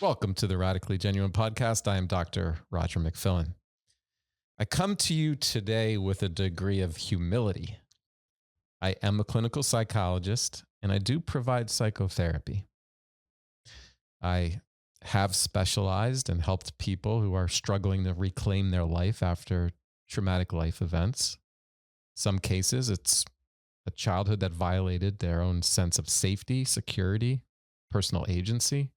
Welcome to the Radically Genuine Podcast. I am Dr. Roger McFillin. I come to you today with a degree of humility. I am a clinical psychologist and I do provide psychotherapy. I have specialized and helped people who are struggling to reclaim their life after traumatic life events. Some cases, it's a childhood that violated their own sense of safety, security, personal agency.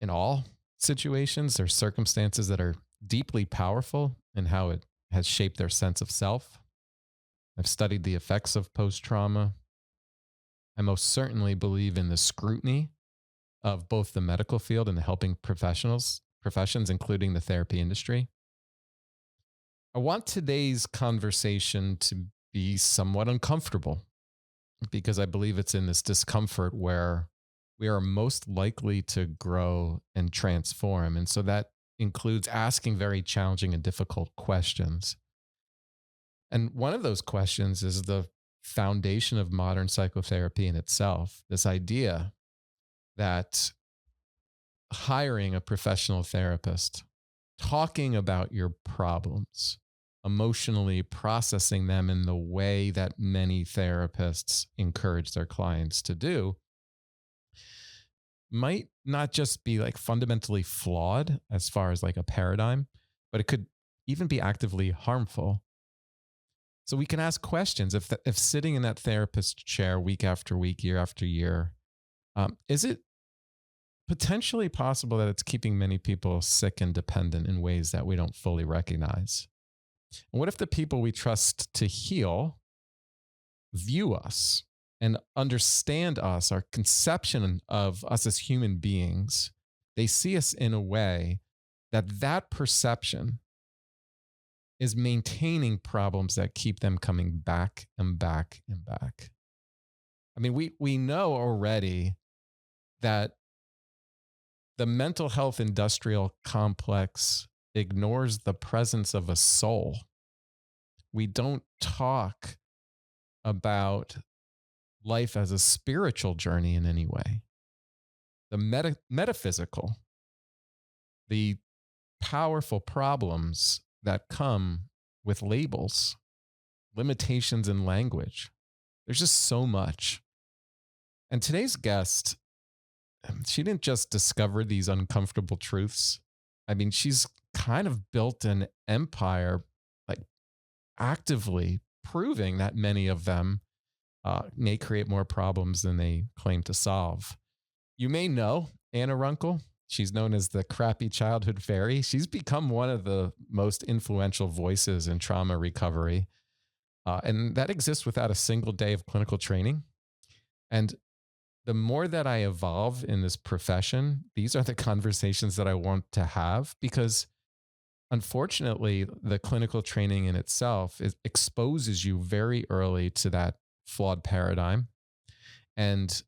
In all situations, there's circumstances that are deeply powerful in how it has shaped their sense of self. I've studied the effects of post-trauma. I most certainly believe in the scrutiny of both the medical field and the helping professions, including the therapy industry. I want today's conversation to be somewhat uncomfortable because I believe it's in this discomfort where we are most likely to grow and transform. And so that includes asking very challenging and difficult questions. And one of those questions is the foundation of modern psychotherapy in itself, this idea that hiring a professional therapist, talking about your problems, emotionally processing them in the way that many therapists encourage their clients to do, might not just be like fundamentally flawed as far as like a paradigm, but it could even be actively harmful. So we can ask questions if sitting in that therapist chair week after week, year after year, is it potentially possible that it's keeping many people sick and dependent in ways that we don't fully recognize? And what if the people we trust to heal view us and understand us, our conception of us as human beings? They see us in a way that perception is maintaining problems that keep them coming back and back and back. I mean, we know already that the mental health industrial complex ignores the presence of a soul. We don't talk about life as a spiritual journey in any way. The metaphysical, the powerful problems that come with labels, limitations in language. There's just so much. And today's guest, she didn't just discover these uncomfortable truths. I mean, she's kind of built an empire, like actively proving that many of them may create more problems than they claim to solve. You may know Anna Runkle. She's known as the crappy childhood fairy. She's become one of the most influential voices in trauma recovery. And that exists without a single day of clinical training. And the more that I evolve in this profession, these are the conversations that I want to have, because unfortunately, the clinical training in itself exposes you very early to that flawed paradigm and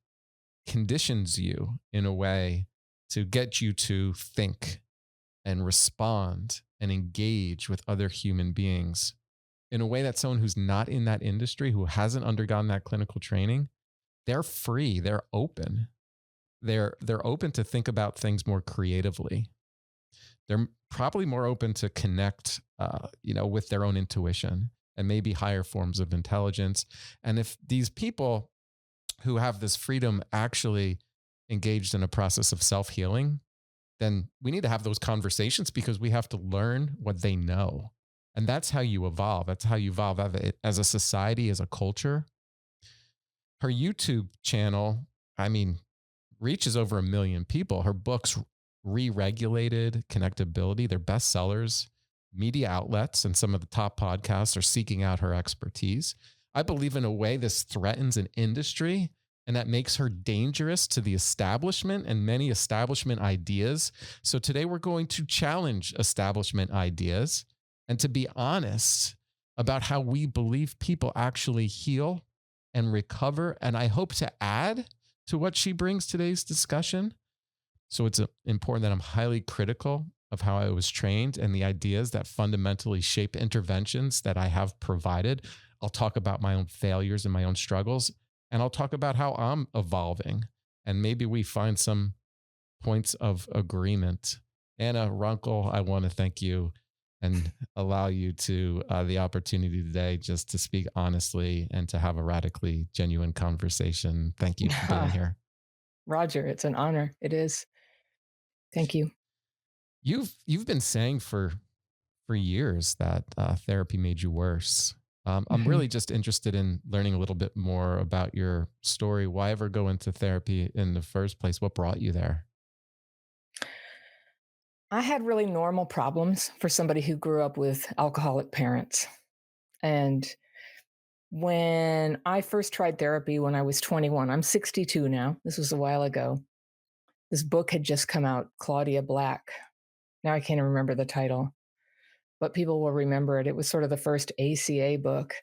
conditions you in a way to get you to think and respond and engage with other human beings in a way that someone who's not in that industry, who hasn't undergone that clinical training, they're free, they're open. They're open to think about things more creatively. They're probably more open to connect, with their own intuition and maybe higher forms of intelligence. And if these people who have this freedom actually engaged in a process of self-healing, then we need to have those conversations because we have to learn what they know. And that's how you evolve. That's how you evolve as a society, as a culture. Her YouTube channel, reaches over 1 million people. Her books, Re-Regulated, Connectability, they're bestsellers. Media outlets and some of the top podcasts are seeking out her expertise. I believe in a way this threatens an industry, and that makes her dangerous to the establishment and many establishment ideas. So today we're going to challenge establishment ideas and to be honest about how we believe people actually heal and recover. And I hope to add to what she brings today's discussion. So it's important that I'm highly critical of how I was trained and the ideas that fundamentally shape interventions that I have provided. I'll talk about my own failures and my own struggles, and I'll talk about how I'm evolving. And maybe we find some points of agreement. Anna Runkle, I want to thank you and allow you to the opportunity today just to speak honestly and to have a radically genuine conversation. Thank you for being here. Roger, it's an honor. It is. Thank you. You've been saying for years that therapy made you worse. I'm Mhm. really just interested in learning a little bit more about your story. Why ever go into therapy in the first place? What brought you there? I had really normal problems for somebody who grew up with alcoholic parents. And when I first tried therapy when I was 21, I'm 62 now. This was a while ago. This book had just come out, Claudia Black. Now I can't remember the title, but people will remember it. It was sort of the first ACA book.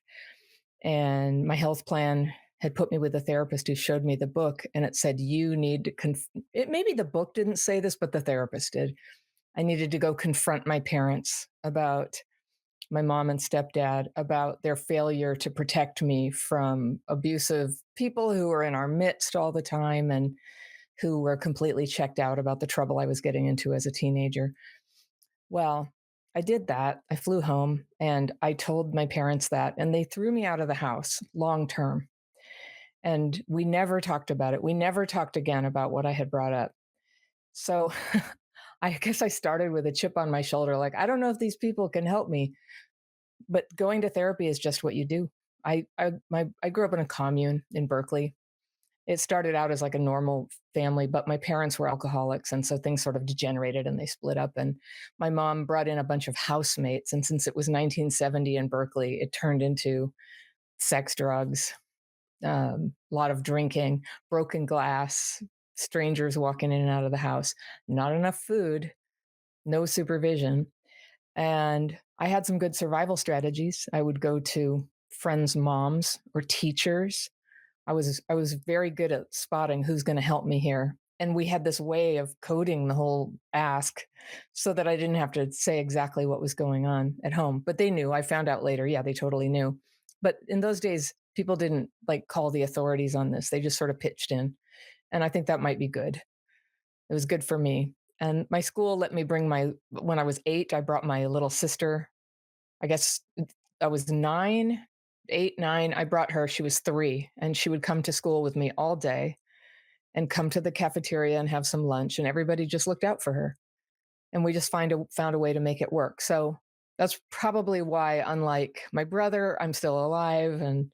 And my health plan had put me with a therapist who showed me the book, and it said, you need to, maybe the book didn't say this, but the therapist did. I needed to go confront my parents about my mom and stepdad about their failure to protect me from abusive people who were in our midst all the time and who were completely checked out about the trouble I was getting into as a teenager. Well, I did that. I flew home and I told my parents that, and they threw me out of the house long term. And we never talked about it. We never talked again about what I had brought up. So I guess I started with a chip on my shoulder, like, I don't know if these people can help me, but going to therapy is just what you do. I grew up in a commune in Berkeley. It started out as like a normal family, but my parents were alcoholics, and so things sort of degenerated and they split up. And my mom brought in a bunch of housemates, and since it was 1970 in Berkeley, it turned into sex, drugs, a lot of drinking, broken glass, strangers walking in and out of the house, not enough food, no supervision. And I had some good survival strategies. I would go to friends' moms or teachers. I was very good at spotting who's going to help me here. And we had this way of coding the whole ask so that I didn't have to say exactly what was going on at home. But they knew. I found out later. Yeah, they totally knew. But in those days, people didn't like call the authorities on this. They just sort of pitched in. And I think that might be good. It was good for me. And my school let me bring when I was 8, I brought my little sister. I guess I was 9, 8, 9. I brought her. She was 3, and she would come to school with me all day and come to the cafeteria and have some lunch. And everybody just looked out for her. And we just found a way to make it work. So that's probably why, unlike my brother, I'm still alive, and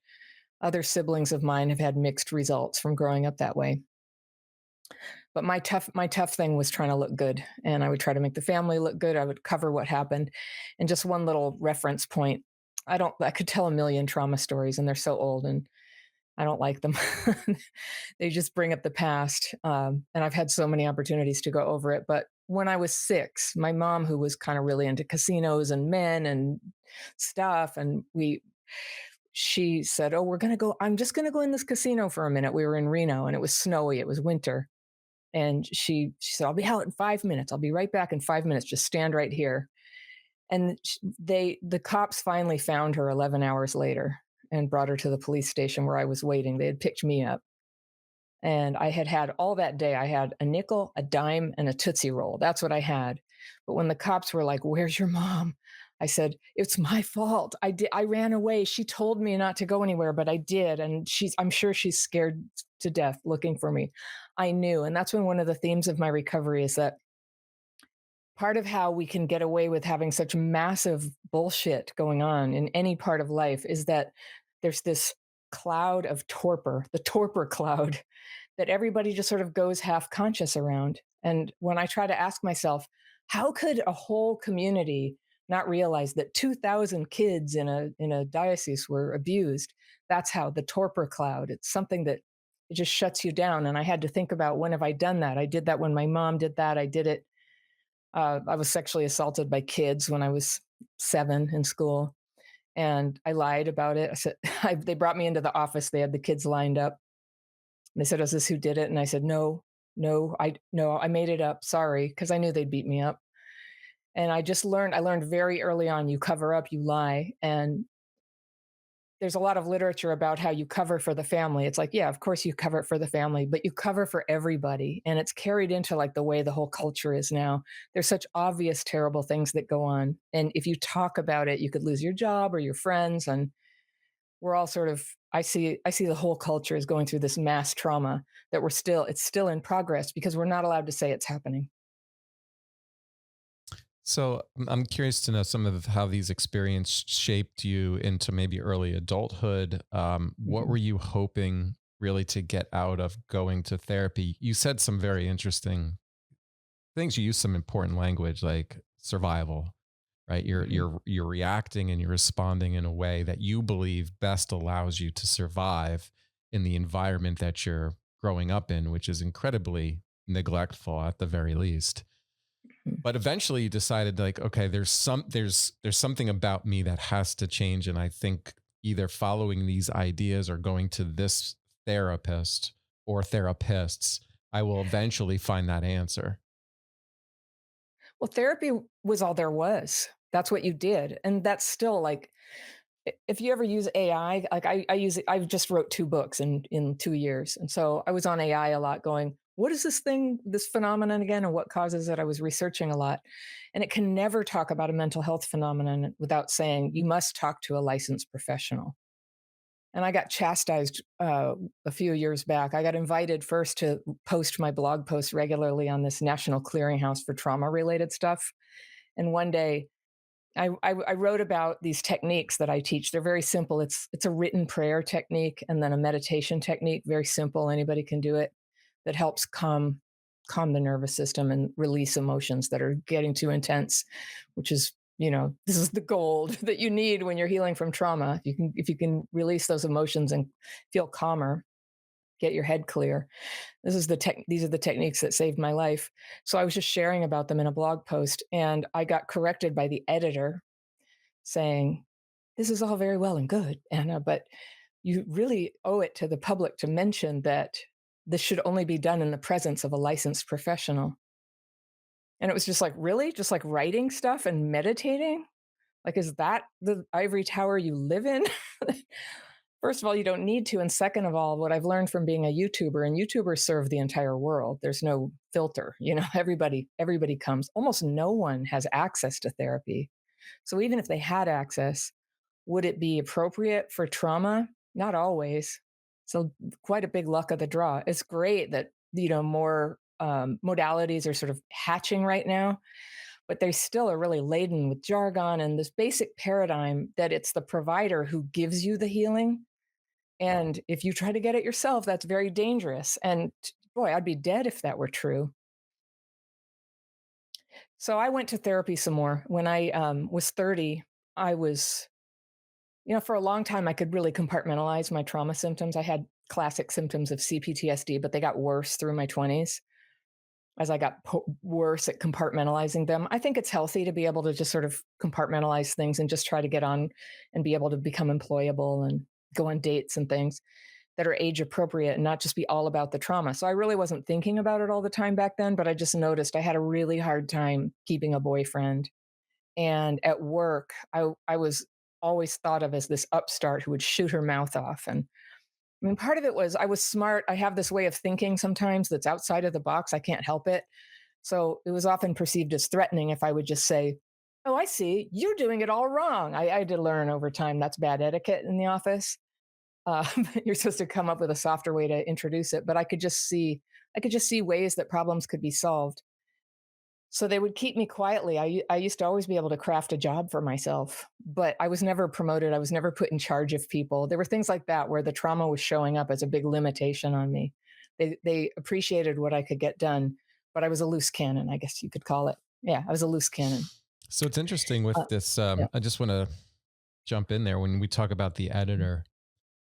other siblings of mine have had mixed results from growing up that way. But my tough thing was trying to look good, and I would try to make the family look good. I would cover what happened. And just one little reference point, I could tell a million trauma stories, and they're so old, and I don't like them. They just bring up the past, and I've had so many opportunities to go over it. But when I was 6, my mom, who was kind of really into casinos and men and stuff, and she said, "Oh, we're gonna go. I'm just gonna go in this casino for a minute." We were in Reno, and it was snowy. It was winter, and she said, "I'll be out in 5 minutes. I'll be right back in 5 minutes. Just stand right here." And the cops finally found her 11 hours later and brought her to the police station where I was waiting. They had picked me up. And I had had all that day. I had a nickel, a dime, and a Tootsie Roll. That's what I had. But when the cops were like, "Where's your mom?" I said, "It's my fault. I ran away. She told me not to go anywhere, but I did. And I'm sure she's scared to death looking for me." I knew. And that's when one of the themes of my recovery is that part of how we can get away with having such massive bullshit going on in any part of life is that there's this cloud of torpor, the torpor cloud, that everybody just sort of goes half conscious around. And when I try to ask myself, how could a whole community not realize that 2,000 kids in a diocese were abused? That's how the torpor cloud. It's something that it just shuts you down. And I had to think about, when have I done that? I did that when my mom did that. I did it. I was sexually assaulted by kids when I was 7 in school, and I lied about it. I said they brought me into the office. They had the kids lined up. They said, "Is this who did it?" And I said, "No, no, I made it up. Sorry," because I knew they'd beat me up. And I learned very early on, you cover up, you lie. And there's a lot of literature about how you cover for the family. It's like, yeah, of course you cover it for the family, but you cover for everybody. And it's carried into like the way the whole culture is now. There's such obvious, terrible things that go on. And if you talk about it, you could lose your job or your friends. And we're all sort of, I see the whole culture is going through this mass trauma that it's still in progress because we're not allowed to say it's happening. So I'm curious to know some of how these experiences shaped you into maybe early adulthood. What were Mhm. you hoping really to get out of going to therapy? You said some very interesting things. You used some important language like survival, right? You're Mhm. you're you're reacting and you're responding in a way that you believe best allows you to survive in the environment that you're growing up in, which is incredibly neglectful at the very least. Mhm. But eventually you decided like, okay, there's something about me that has to change. And I think either following these ideas or going to this therapist or therapists, I will eventually find that answer. Well, therapy was all there was. That's what you did. And that's still like, if you ever use AI, like I use it, I just wrote 2 books in 2 years. And so I was on AI a lot going, what is this thing, this phenomenon again, and what causes it? I was researching a lot. And it can never talk about a mental health phenomenon without saying you must talk to a licensed professional. And I got chastised a few years back. I got invited first to post my blog posts regularly on this national clearinghouse for trauma related stuff. And one day I wrote about these techniques that I teach. They're very simple. It's a written prayer technique and then a meditation technique. Very simple. Anybody can do it. That helps calm the nervous system and release emotions that are getting too intense, which is, this is the gold that you need when you're healing from trauma. If you can release those emotions and feel calmer, get your head clear. These are the techniques that saved my life. So I was just sharing about them in a blog post, and I got corrected by the editor saying, "This is all very well and good, Anna, but you really owe it to the public to mention that this should only be done in the presence of a licensed professional." And it was just like, really? Just like writing stuff and meditating? Like, is that the ivory tower you live in? First of all, you don't need to. And second of all, what I've learned from being a YouTuber, and YouTubers serve the entire world. There's no filter. Everybody comes. Almost no one has access to therapy. So even if they had access, would it be appropriate for trauma? Not always. So quite a big luck of the draw. It's great that more modalities are sort of hatching right now, but they still are really laden with jargon and this basic paradigm that it's the provider who gives you the healing. And if you try to get it yourself, that's very dangerous. And boy, I'd be dead if that were true. So I went to therapy some more. When I was 30, I was, for a long time, I could really compartmentalize my trauma symptoms. I had classic symptoms of CPTSD, but they got worse through my 20s as I got worse at compartmentalizing them. I think it's healthy to be able to just sort of compartmentalize things and just try to get on and be able to become employable and go on dates and things that are age appropriate and not just be all about the trauma. So I really wasn't thinking about it all the time back then, but I just noticed I had a really hard time keeping a boyfriend. And at work, I was always thought of as this upstart who would shoot her mouth off. And I mean, part of it was I was smart. I have this way of thinking sometimes that's outside of the box. I can't help it. So it was often perceived as threatening if I would just say, "Oh, I see. You're doing it all wrong." I had to learn over time that's bad etiquette in the office. You're supposed to come up with a softer way to introduce it. But I could just see ways that problems could be solved. So they would keep me quietly. I used to always be able to craft a job for myself, but I was never promoted. I was never put in charge of people. There were things like that where the trauma was showing up as a big limitation on me. They appreciated what I could get done, but I was a loose cannon, I guess you could call it. Yeah, I was a loose cannon. So it's interesting with Uh, this. yeah. I just want to jump in there when we talk about the editor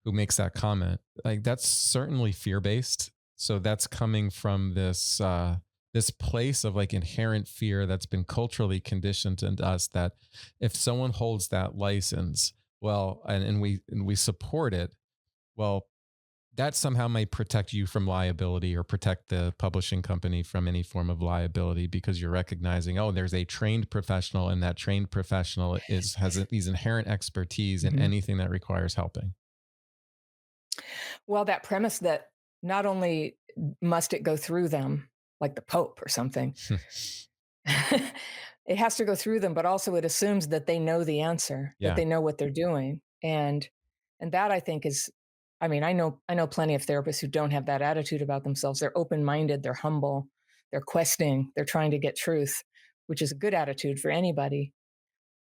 who makes that comment. Like that's certainly fear based. So that's coming from this place of like inherent fear that's been culturally conditioned into us that if someone holds that license, well, and we support it, well, that somehow may protect you from liability or protect the publishing company from any form of liability because you're recognizing, oh, there's a trained professional, and that trained professional has these inherent expertise in Mhm. anything that requires helping. Well, that premise that not only must it go through them, like the Pope or something, it has to go through them, but also it assumes that they know the answer, that Yeah. they know what they're doing. And that I think is, I mean, I know plenty of therapists who don't have that attitude about themselves. They're open-minded, they're humble, they're questing, they're trying to get truth, which is a good attitude for anybody.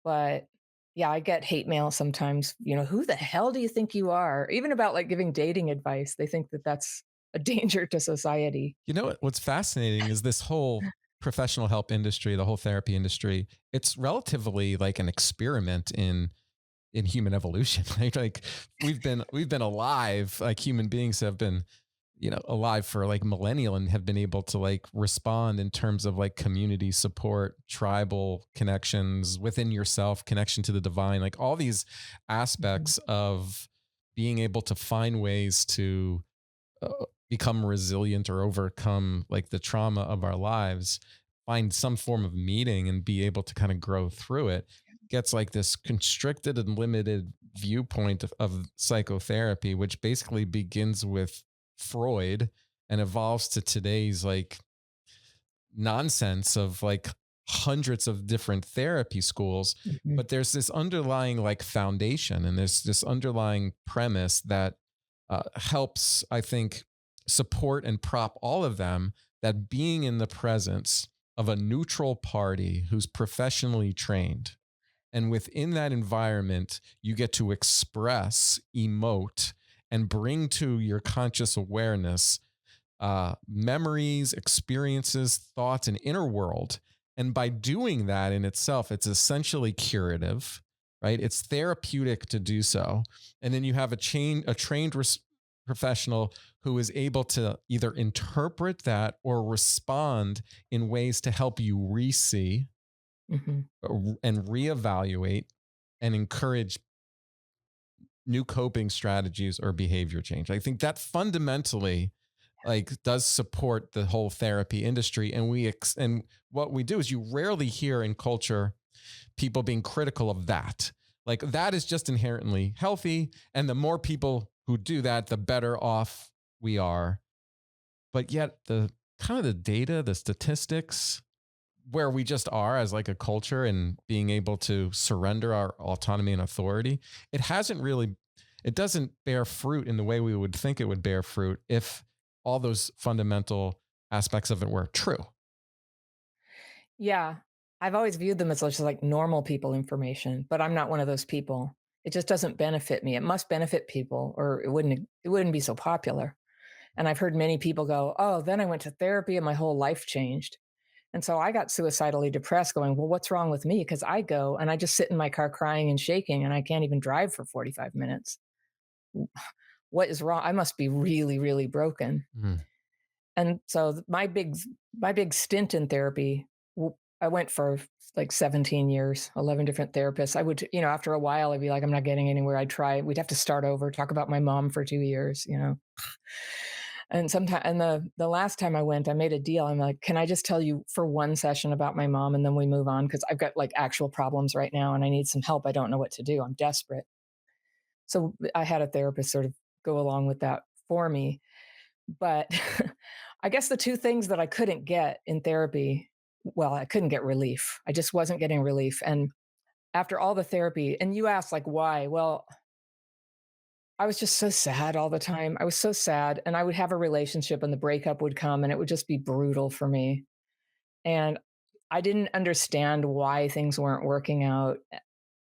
But yeah, I get hate mail sometimes, who the hell do you think you are? Even about like giving dating advice, they think that that's a danger to society. You know what's fascinating is this whole professional help industry, the whole therapy industry. It's relatively like an experiment in human evolution. Right? Like we've been alive, like human beings have been, alive for like millennial and have been able to like respond in terms of like community support, tribal connections within yourself, connection to the divine, like all these Mhm, aspects of being able to find ways to become resilient or overcome like the trauma of our lives, find some form of meaning and be able to kind of grow through it, gets like this constricted and limited viewpoint of psychotherapy, which basically begins with Freud and evolves to today's like nonsense of like hundreds of different therapy schools. mhm, But there's this underlying like foundation, and there's this underlying premise that helps, I think, support and prop all of them, that being in the presence of a neutral party who's professionally trained, and within that environment you get to express, emote, and bring to your conscious awareness memories, experiences, thoughts, and inner world. And by doing that in itself, it's essentially curative, right? It's therapeutic to do so. And then you have a trained professional who is able to either interpret that or respond in ways to help you re-see mhm. and reevaluate and encourage new coping strategies or behavior change. I think that fundamentally like does support the whole therapy industry. And and what we do is, you rarely hear in culture people being critical of that. Like that is just inherently healthy, and the more people who do that, the better off we are. But yet the kind of the data, the statistics, where we just are as like a culture and being able to surrender our autonomy and authority, it hasn't really, it doesn't bear fruit in the way we would think it would bear fruit if all those fundamental aspects of it were true. Yeah. I've always viewed them as just like normal people information, but I'm not one of those people. It just doesn't benefit me. It must benefit people or it wouldn't be so popular. And I've heard many people go, "Oh, then I went to therapy and my whole life changed." And so I got suicidally depressed going, "Well, what's wrong with me?" Because I go and I just sit in my car crying and shaking and I can't even drive for 45 minutes. What is wrong? I must be really, really broken. Mm. And so my big stint in therapy, I went for like 17 years, 11 different therapists. I would, after a while, I'd be like, I'm not getting anywhere. I'd try. We'd have to start over, talk about my mom for 2 years. And sometimes, and the last time I went, I made a deal. I'm like, can I just tell you for one session about my mom, and then we move on because I've got like actual problems right now, and I need some help. I don't know what to do. I'm desperate. So I had a therapist sort of go along with that for me. But I guess the two things that I couldn't get in therapy, well, I couldn't get relief. I just wasn't getting relief. And after all the therapy, and you asked like why? Well, I was just so sad all the time. I was so sad, and I would have a relationship and the breakup would come and it would just be brutal for me. And I didn't understand why things weren't working out.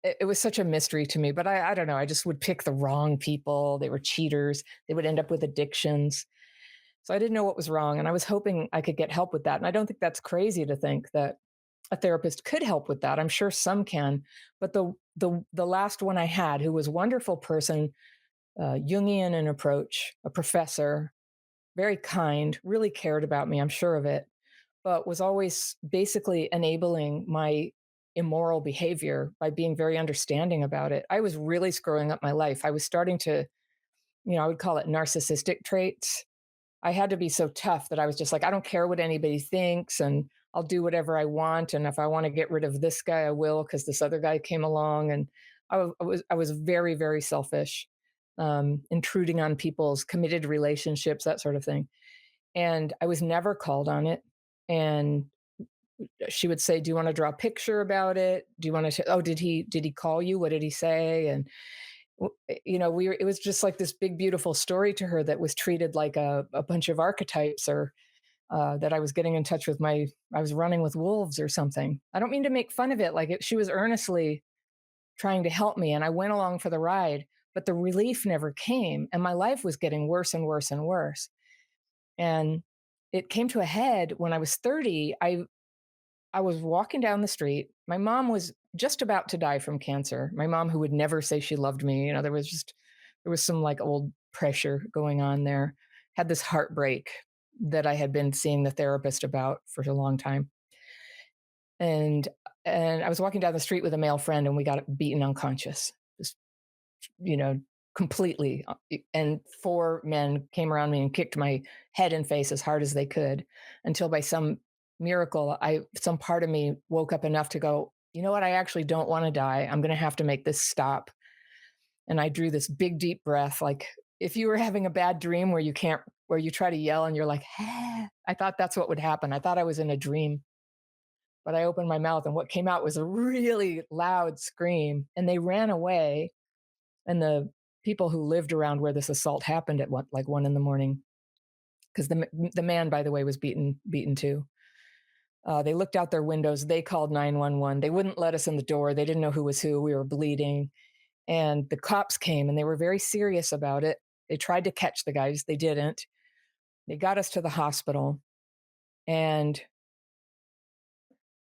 It was such a mystery to me, but I don't know. I just would pick the wrong people. They were cheaters. They would end up with addictions. So I didn't know what was wrong, and I was hoping I could get help with that. And I don't think that's crazy to think that a therapist could help with that. I'm sure some can, but the last one I had, who was a wonderful person, Jungian in approach, a professor, very kind, really cared about me. I'm sure of it, but was always basically enabling my immoral behavior by being very understanding about it. I was really screwing up my life. I was starting to I would call it narcissistic traits. I had to be so tough that I was just like, I don't care what anybody thinks, and I'll do whatever I want. And if I want to get rid of this guy, I will, because this other guy came along. And I was very, very selfish, intruding on people's committed relationships, that sort of thing. And I was never called on it. And she would say, "Do you want to draw a picture about it? Do you want to? Oh, did he call you? What did he say?" And it was just like this big, beautiful story to her that was treated like a bunch of archetypes, or that I was getting in touch with I was running with wolves or something. I don't mean to make fun of it. She was earnestly trying to help me, and I went along for the ride, but the relief never came. And my life was getting worse and worse and worse. And it came to a head when I was 30. I was walking down the street. My mom was just about to die from cancer. My mom, who would never say she loved me, there was some like old pressure going on there. Had this heartbreak that I had been seeing the therapist about for a long time. And I was walking down the street with a male friend, and we got beaten unconscious. Just, you know, completely. And four men came around me and kicked my head and face as hard as they could, until by some miracle, some part of me woke up enough to go, you know what? I actually don't want to die. I'm going to have to make this stop. And I drew this big, deep breath. Like if you were having a bad dream where you try to yell and you're like, ah, I thought that's what would happen. I thought I was in a dream, but I opened my mouth and what came out was a really loud scream, and they ran away. And the people who lived around where this assault happened at like 1 a.m, because the man, by the way, was beaten too. They looked out their windows. They called 911. They wouldn't let us in the door. They didn't know who was who. We were bleeding. And the cops came, and they were very serious about it. They tried to catch the guys. They didn't. They got us to the hospital. And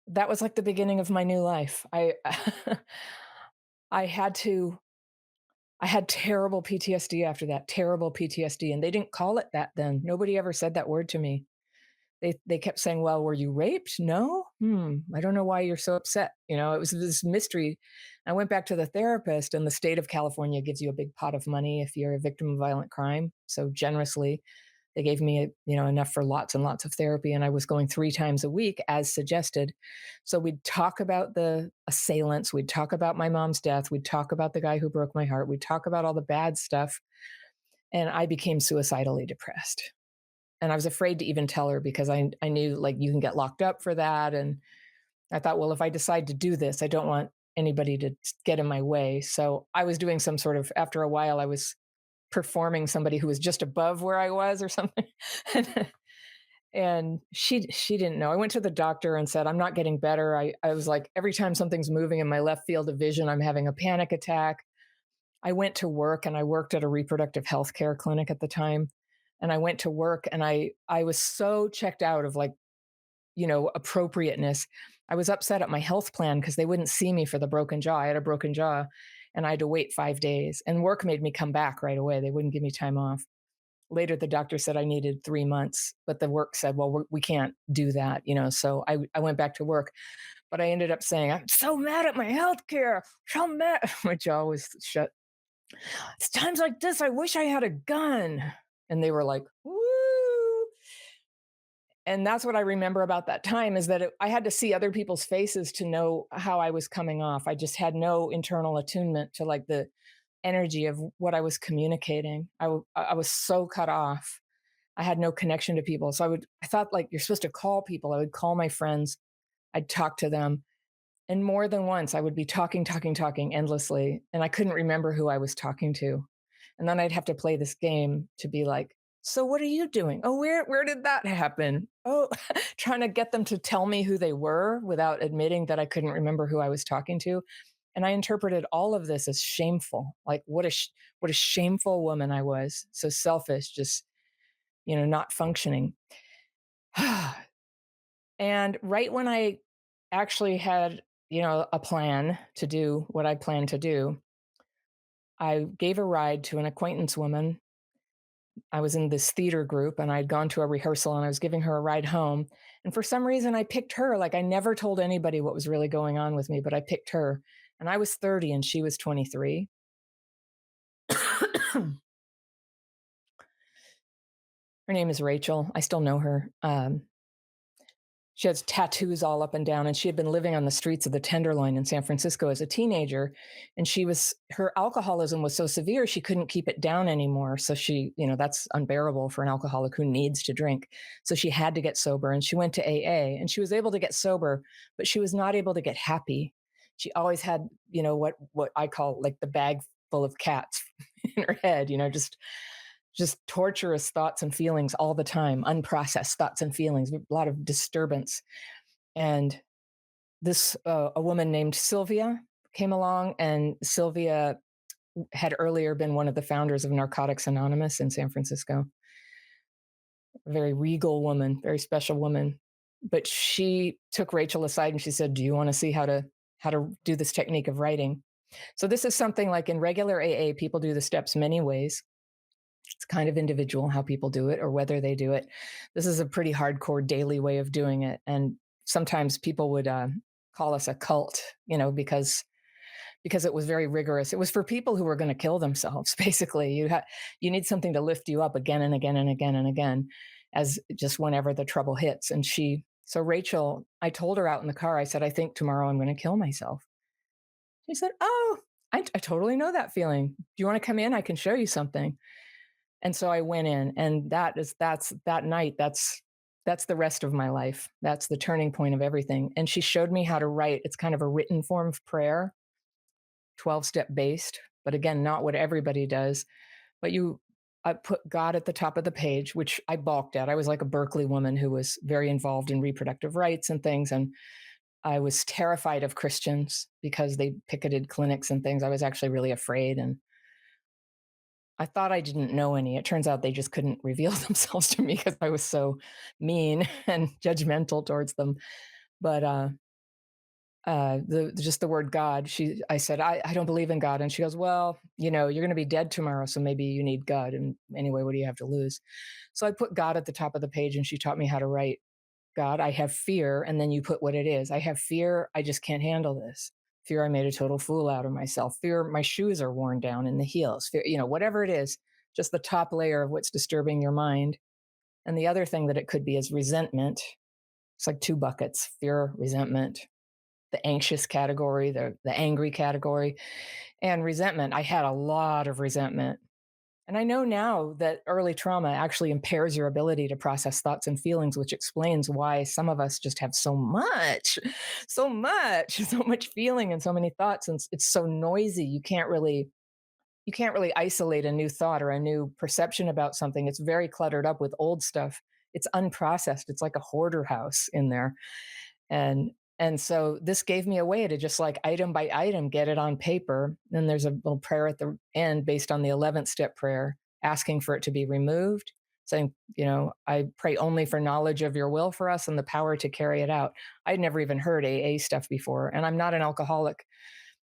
that was like the beginning of my new life. I had to I had terrible PTSD after that, terrible PTSD, and they didn't call it that then. Nobody ever said that word to me. They kept saying, "Well, were you raped?" "No." I don't know why you're so upset." It was this mystery. I went back to the therapist, and the state of California gives you a big pot of money if you're a victim of violent crime. So generously, they gave me, enough for lots and lots of therapy, and I was going 3 times a week as suggested. So we'd talk about the assailants, we'd talk about my mom's death, we'd talk about the guy who broke my heart, we'd talk about all the bad stuff, and I became suicidally depressed. And I was afraid to even tell her, because I knew, like, you can get locked up for that. And I thought, well, if I decide to do this, I don't want anybody to get in my way. So I was doing some sort of, after a while, I was performing somebody who was just above where I was or something. And she didn't know. I went to the doctor and said, I'm not getting better. I was like, every time something's moving in my left field of vision, I'm having a panic attack. I went to work, and I worked at a reproductive health care clinic at the time. And I went to work, and I was so checked out of, like, appropriateness. I was upset at my health plan because they wouldn't see me for the broken jaw. I had a broken jaw, and I had to wait 5 days. And work made me come back right away. They wouldn't give me time off. Later, the doctor said I needed 3 months, but the work said, well, we can't do that. So I went back to work. But I ended up saying, I'm so mad at my health care. So mad. My jaw was shut. It's times like this, I wish I had a gun. And they were like, woo. And that's what I remember about that time, is that I had to see other people's faces to know how I was coming off. I just had no internal attunement to, like, the energy of what I was communicating. I was so cut off. I had no connection to people. So I thought, like, you're supposed to call people. I would call my friends. I'd talk to them. And more than once, I would be talking, talking, talking endlessly. And I couldn't remember who I was talking to. And then I'd have to play this game to be like, so what are you doing? Oh, where did that happen? Oh, trying to get them to tell me who they were without admitting that I couldn't remember who I was talking to. And I interpreted all of this as shameful. Like, what a shameful woman I was. So selfish, just, not functioning. And right when I actually had, a plan to do what I planned to do, I gave a ride to an acquaintance woman. I was in this theater group, and I'd gone to a rehearsal, and I was giving her a ride home. And for some reason, I picked her. Like, I never told anybody what was really going on with me, but I picked her. And I was 30 and she was 23. Her name is Rachel. I still know her. She has tattoos all up and down, and she had been living on the streets of the Tenderloin in San Francisco as a teenager. And her alcoholism was so severe, she couldn't keep it down anymore. So that's unbearable for an alcoholic who needs to drink. So she had to get sober, and she went to AA, and she was able to get sober, but she was not able to get happy. She always had, what I call like the bag full of cats in her head, just torturous thoughts and feelings all the time, unprocessed thoughts and feelings, a lot of disturbance. And a woman named Sylvia came along, and Sylvia had earlier been one of the founders of Narcotics Anonymous in San Francisco. A very regal woman, very special woman. But she took Rachel aside and she said, "Do you want to see how to do this technique of writing?" So this is something like in regular AA, people do the steps many ways. It's kind of individual how people do it or whether they do it. This is a pretty hardcore daily way of doing it. And sometimes people would call us a cult, because it was very rigorous. It was for people who were going to kill themselves. Basically, you need something to lift you up again and again and again and again, as just whenever the trouble hits. So Rachel, I told her out in the car, I said, "I think tomorrow I'm going to kill myself." She said, "Oh, I totally know that feeling. Do you want to come in? I can show you something." And so I went in, and that night, that's the rest of my life. That's the turning point of everything. And she showed me how to write. It's kind of a written form of prayer, 12-step based, but again, not what everybody does. But I put God at the top of the page, which I balked at. I was like a Berkeley woman who was very involved in reproductive rights and things. And I was terrified of Christians because they picketed clinics and things. I was actually really afraid. And I thought I didn't know any. It turns out they just couldn't reveal themselves to me because I was so mean and judgmental towards them. But just the word God, I said, I don't believe in God. And she goes, "Well, you're going to be dead tomorrow. So maybe you need God. And anyway, what do you have to lose?" So I put God at the top of the page, and she taught me how to write. "God, I have fear." And then you put what it is. "I have fear. I just can't handle this. Fear I made a total fool out of myself. Fear my shoes are worn down in the heels. Fear, whatever it is, just the top layer of what's disturbing your mind." And the other thing that it could be is resentment. It's like two buckets: fear, resentment, the anxious category, the angry category, and resentment. I had a lot of resentment. And I know now that early trauma actually impairs your ability to process thoughts and feelings, which explains why some of us just have so much, so much feeling and so many thoughts, and it's so noisy. You can't really isolate a new thought or a new perception about something. It's very cluttered up with old stuff. It's unprocessed. It's like a hoarder house in there. And and so this gave me a way to just like item by item get it on paper. Then there's a little prayer at the end based on the 11th step prayer, asking for it to be removed, saying, "I pray only for knowledge of your will for us and the power to carry it out." I'd never even heard AA stuff before, and I'm not an alcoholic.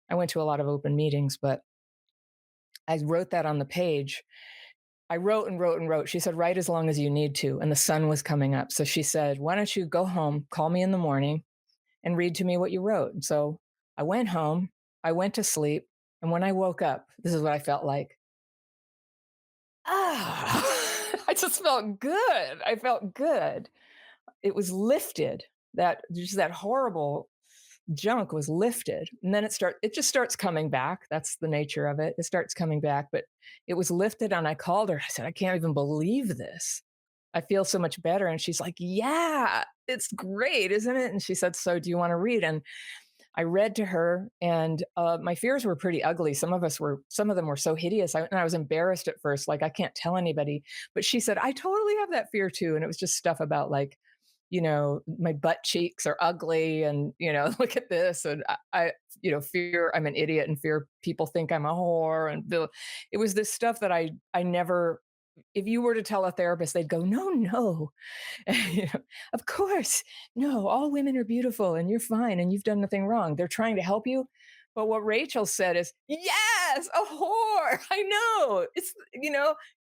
I went to a lot of open meetings, but I wrote that on the page. I wrote and wrote and wrote. She said, "Write as long as you need to." And the sun was coming up. So she said, "Why don't you go home, call me in the morning, and read to me what you wrote?" And so I went home, I went to sleep. And when I woke up, this is what I felt like. I just felt good. I felt good. It was lifted. That horrible junk was lifted. And then it just starts coming back. That's the nature of it. It starts coming back, but it was lifted, and I called her. I said, "I can't even believe this. I feel so much better." And she's like, "Yeah, it's great, isn't it?" And she said, "So do you want to read?" And I read to her, and my fears were pretty ugly. Some of them were so hideous. And I was embarrassed at first, like I can't tell anybody. But she said, "I totally have that fear too." And it was just stuff about like, my butt cheeks are ugly, and look at this, and fear I'm an idiot, and fear people think I'm a whore, and it was this stuff that I never. If you were to tell a therapist, they'd go, "No, no, of course, no, all women are beautiful and you're fine and you've done nothing wrong. They're trying to help you." But what Rachel said is, "Yes, a whore. I know.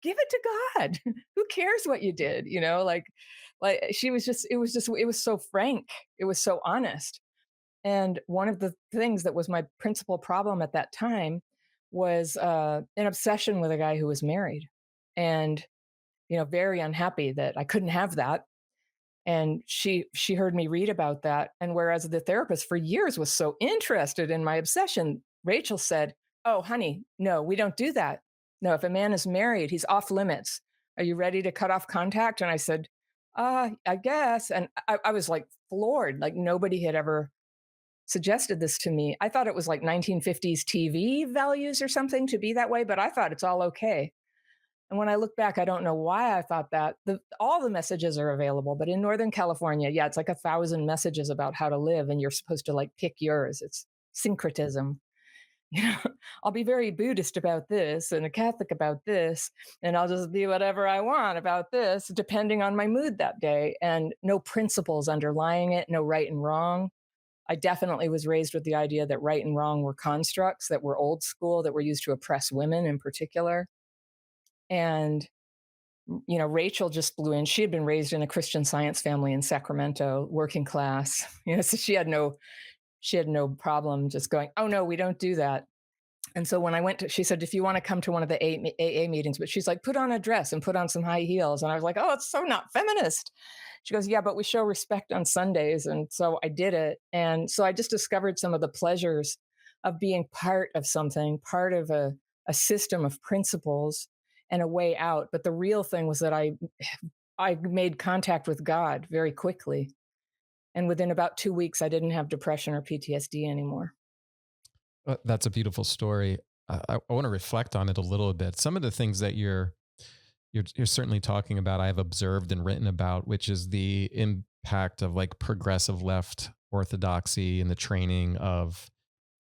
Give it to God. Who cares what you did?" Like it was so frank. It was so honest. And one of the things that was my principal problem at that time was an obsession with a guy who was married. And very unhappy that I couldn't have that. And she heard me read about that. And whereas the therapist for years was so interested in my obsession, Rachel said, "Oh, honey, no, we don't do that. No, if a man is married, he's off limits. Are you ready to cut off contact?" And I said, I guess. And I was like floored. Like nobody had ever suggested this to me. I thought it was like 1950s TV values or something to be that way, but I thought it's all okay. And when I look back, I don't know why I thought that. All the messages are available, but in Northern California, yeah, it's like 1,000 messages about how to live, and you're supposed to like pick yours. It's syncretism. You know, I'll be very Buddhist about this and a Catholic about this, and I'll just be whatever I want about this, depending on my mood that day, and no principles underlying it, no right and wrong. I definitely was raised with the idea that right and wrong were constructs that were old school, that were used to oppress women in particular. And Rachel just blew in. She had been raised in a Christian Science family in Sacramento, working class. So she had no problem just going, "Oh no, we don't do that." And so when I went to, she said, "If you want to come to one of the AA meetings," but she's like, "Put on a dress and put on some high heels." And I was like, "Oh, it's so not feminist." She goes, "Yeah, but we show respect on Sundays." And so I did it. And so I just discovered some of the pleasures of being part of something, part of a system of principles and a way out. But the real thing was that I made contact with God very quickly. And within about 2 weeks, I didn't have depression or PTSD anymore. That's a beautiful story. I want to reflect on it a little bit. Some of the things that you're certainly talking about, I've observed and written about, which is the impact of like progressive left orthodoxy in the training of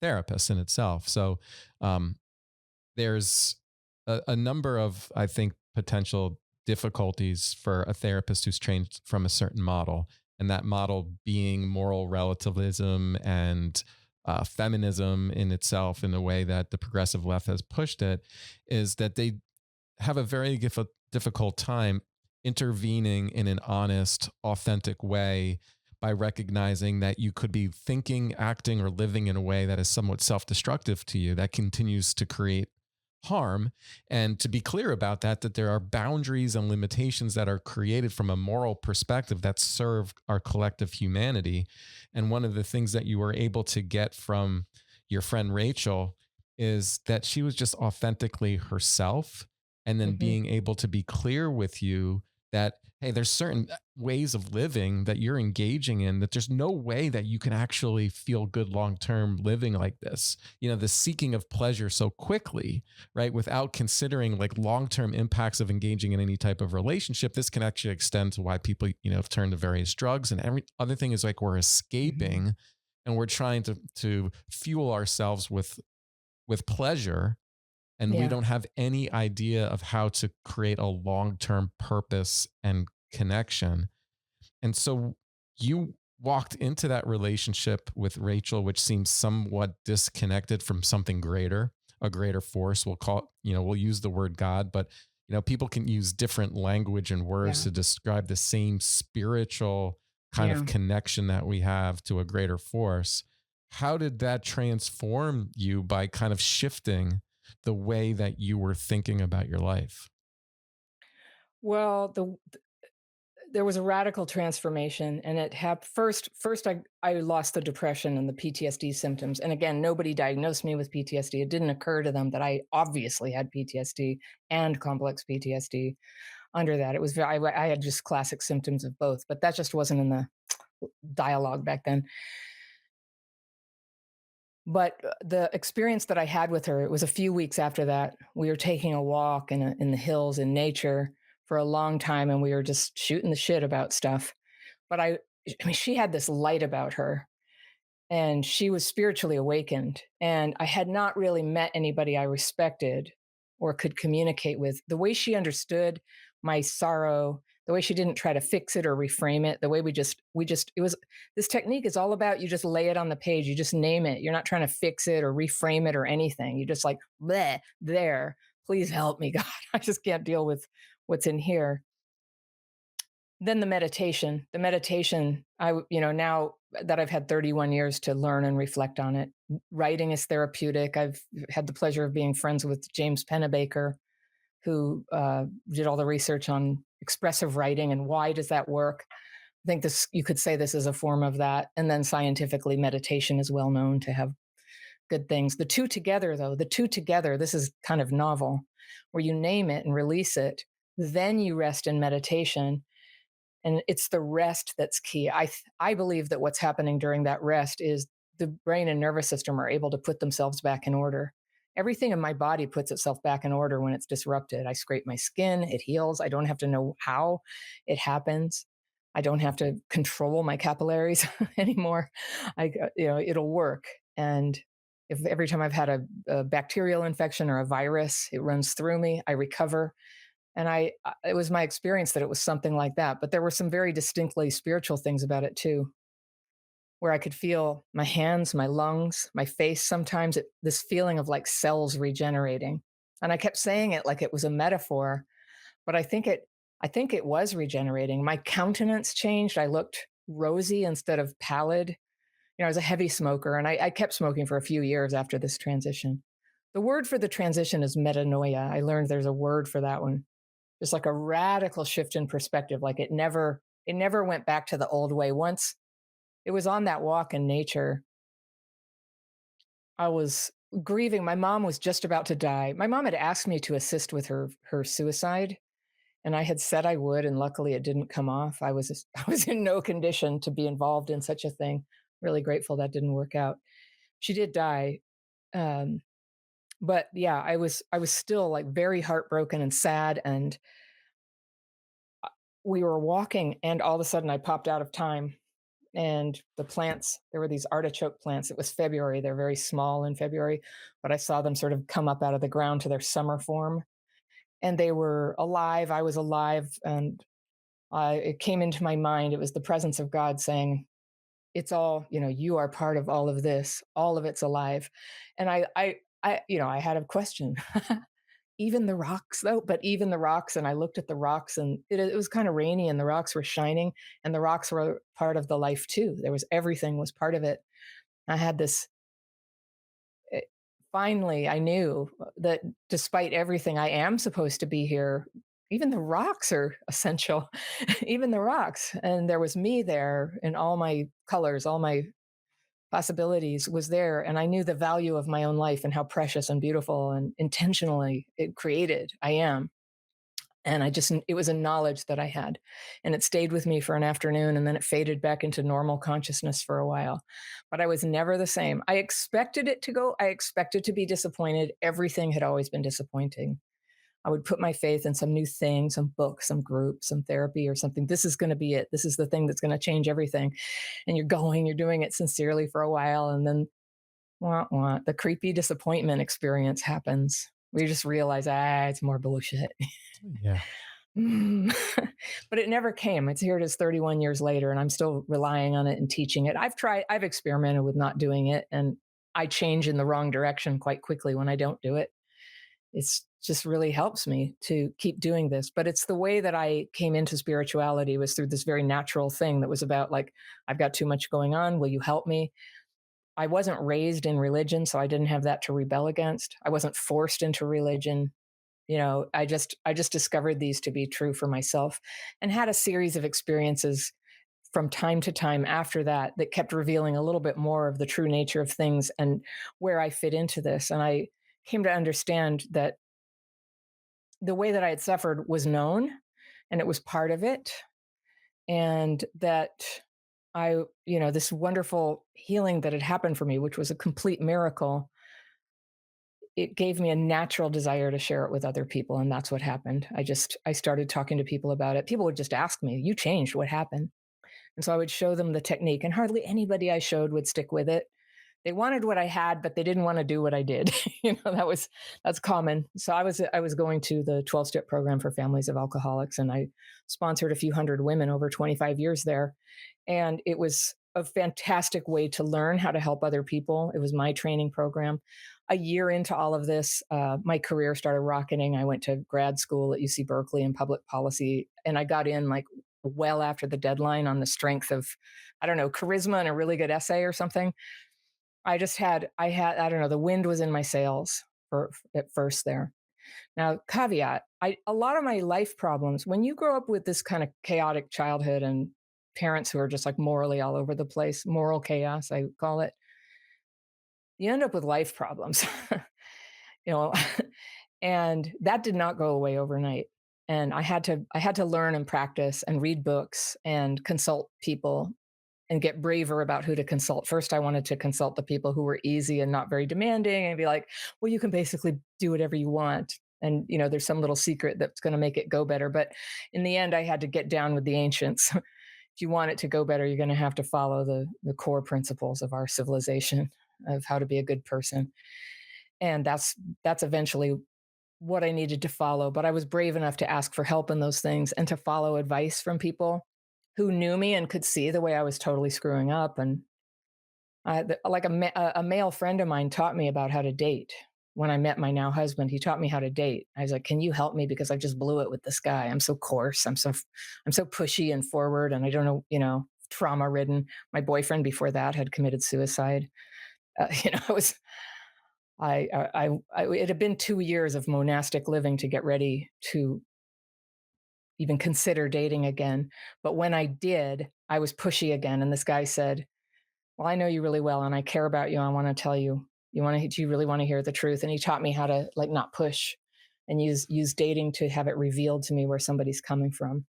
therapists in itself. So um, there's a number of, I think, potential difficulties for a therapist who's trained from a certain model, and that model being moral relativism and feminism in itself, in the way that the progressive left has pushed it, is that they have a very difficult time intervening in an honest, authentic way by recognizing that you could be thinking, acting, or living in a way that is somewhat self destructive to you, that continues to create harm. And to be clear about that, that there are boundaries and limitations that are created from a moral perspective that serve our collective humanity. And one of the things that you were able to get from your friend Rachel is that she was just authentically herself, and then Hmm. being able to be clear with you that, hey, there's certain ways of living that you're engaging in, that there's no way that you can actually feel good long term living like this. The seeking of pleasure so quickly, right, without considering like long term impacts of engaging in any type of relationship. This can actually extend to why people, have turned to various drugs. And every other thing is like we're Hmm. escaping, and we're trying to fuel ourselves with pleasure, and we Yeah. don't have any idea of how to create a long-term purpose and connection. And so you walked into that relationship with Rachel, which seems somewhat disconnected from something greater, a greater force. We'll call, we'll use the word God, but people can use different language and words Yeah. to describe the same spiritual kind of Yeah. connection that we have to a greater force. How did that transform you by kind of shifting the way that you were thinking about your life? Well, there was a radical transformation, and it happened first. I lost the depression and the PTSD symptoms, and again, nobody diagnosed me with PTSD. It didn't occur to them that I obviously had PTSD and complex PTSD. Under that, it was I had just classic symptoms of both, but that just wasn't in the dialogue back then. But the experience that I had with her, it was a few weeks after that. We were taking a walk in the hills in nature for a long time, and we were just shooting the shit about stuff. But I mean, she had this light about her, and she was spiritually awakened. And I had not really met anybody I respected or could communicate with. The way she understood my sorrow, the way she didn't try to fix it or reframe it, the way it was, this technique is all about, you just lay it on the page, you just name it. You're not trying to fix it or reframe it or anything. You just like, bleh, there, please help me, God. I just can't deal with what's in here. Then the meditation, now that I've had 31 years to learn and reflect on it, writing is therapeutic. I've had the pleasure of being friends with James Pennebaker, who did all the research on expressive writing and why does that work. I think this, you could say this is a form of that. And then scientifically, meditation is well known to have good things. The two together, though, the two together, this is kind of novel, where you name it and release it, then you rest in meditation. And it's the rest that's key. I believe that what's happening during that rest is the brain and nervous system are able to put themselves back in order. Everything in my body puts itself back in order when it's disrupted. I scrape my skin, it heals. I don't have to know how it happens. I don't have to control my capillaries anymore. It'll work. And if every time I've had a bacterial infection or a virus, it runs through me, I recover. And it was my experience that it was something like that. But there were some very distinctly spiritual things about it too, where I could feel my hands, my lungs, my face. Sometimes this feeling of like cells regenerating. And I kept saying it like it was a metaphor, but I think it was regenerating. My countenance changed. I looked rosy instead of pallid. I was a heavy smoker, and I kept smoking for a few years after this transition. The word for the transition is metanoia. I learned there's a word for that one. Just like a radical shift in perspective. Like it never went back to the old way. Once it was on that walk in nature, I was grieving. My mom was just about to die. My mom had asked me to assist with her suicide, and I had said I would, and luckily it didn't come off. I was in no condition to be involved in such a thing. Really grateful that didn't work out. She did die. Um, but yeah, I was still like very heartbroken and sad, and we were walking, and all of a sudden I popped out of time. And the plants, there were these artichoke plants. It was February. They're very small in February, but I saw them sort of come up out of the ground to their summer form, and they were alive. I was alive, and it came into my mind. It was the presence of God saying, "It's all, you are part of all of this. All of it's alive." And I had a question. Even the rocks, though, but even the rocks. And I looked at the rocks, and it was kind of rainy, and the rocks were shining, and the rocks were part of the life too. Everything was part of it. I had this, eh, finally, I knew that despite everything, I am supposed to be here. Even the rocks are essential, even the rocks. And there was me there in all my colors, all my possibilities was there. And I knew the value of my own life and how precious and beautiful and intentionally it created I am. And it was a knowledge that I had. And it stayed with me for an afternoon, and then it faded back into normal consciousness for a while. But I was never the same. I expected to be disappointed. Everything had always been disappointing. I would put my faith in some new thing, some book, some group, some therapy or something. This is going to be it. This is the thing that's going to change everything. And you're doing it sincerely for a while. And then wah, wah, the creepy disappointment experience happens. We just realize, it's more bullshit. Yeah. But it never came. It is 31 years later, and I'm still relying on it and teaching it. I've experimented with not doing it, and I change in the wrong direction quite quickly when I don't do it. It's just really helps me to keep doing this. But it's the way that I came into spirituality was through this very natural thing that was about like, I've got too much going on. Will you help me? I wasn't raised in religion, so I didn't have that to rebel against. I wasn't forced into religion. I just discovered these to be true for myself, and had a series of experiences from time to time after that that kept revealing a little bit more of the true nature of things and where I fit into this. And I came to understand that the way that I had suffered was known, and it was part of it. And that this wonderful healing that had happened for me, which was a complete miracle, it gave me a natural desire to share it with other people. And that's what happened. I started talking to people about it. People would just ask me, "You changed, what happened?" And so I would show them the technique, and hardly anybody I showed would stick with it. They wanted what I had, but they didn't want to do what I did. That's common. So I was going to the 12-step program for families of alcoholics, and I sponsored a few hundred women over 25 years there. And it was a fantastic way to learn how to help other people. It was my training program. A year into all of this, my career started rocketing. I went to grad school at UC Berkeley in public policy, and I got in like well after the deadline on the strength of, I don't know, charisma and a really good essay or something. I don't know, the wind was in my sails at first there. Now, caveat, a lot of my life problems, when you grow up with this kind of chaotic childhood and parents who are just like morally all over the place, moral chaos, I call it, you end up with life problems, you know, and that did not go away overnight. And I had to learn and practice and read books and consult people and get braver about who to consult. First, I wanted to consult the people who were easy and not very demanding and be like, well, you can basically do whatever you want. And, there's some little secret that's going to make it go better. But in the end, I had to get down with the ancients. If you want it to go better, you're going to have to follow the core principles of our civilization of how to be a good person. And that's eventually what I needed to follow. But I was brave enough to ask for help in those things and to follow advice from people who knew me and could see the way I was totally screwing up. And like a male friend of mine taught me about how to date. When I met my now husband, he taught me how to date. I was like, "Can you help me? Because I just blew it with this guy. I'm so coarse. I'm so pushy and forward, and I don't know, trauma ridden." My boyfriend before that had committed suicide. I was I it had been 2 years of monastic living to get ready to even consider dating again. But when I did, I was pushy again. And this guy said, well, I know you really well and I care about you. I want to tell you, do you really want to hear the truth? And he taught me how to like not push and use dating to have it revealed to me where somebody's coming from.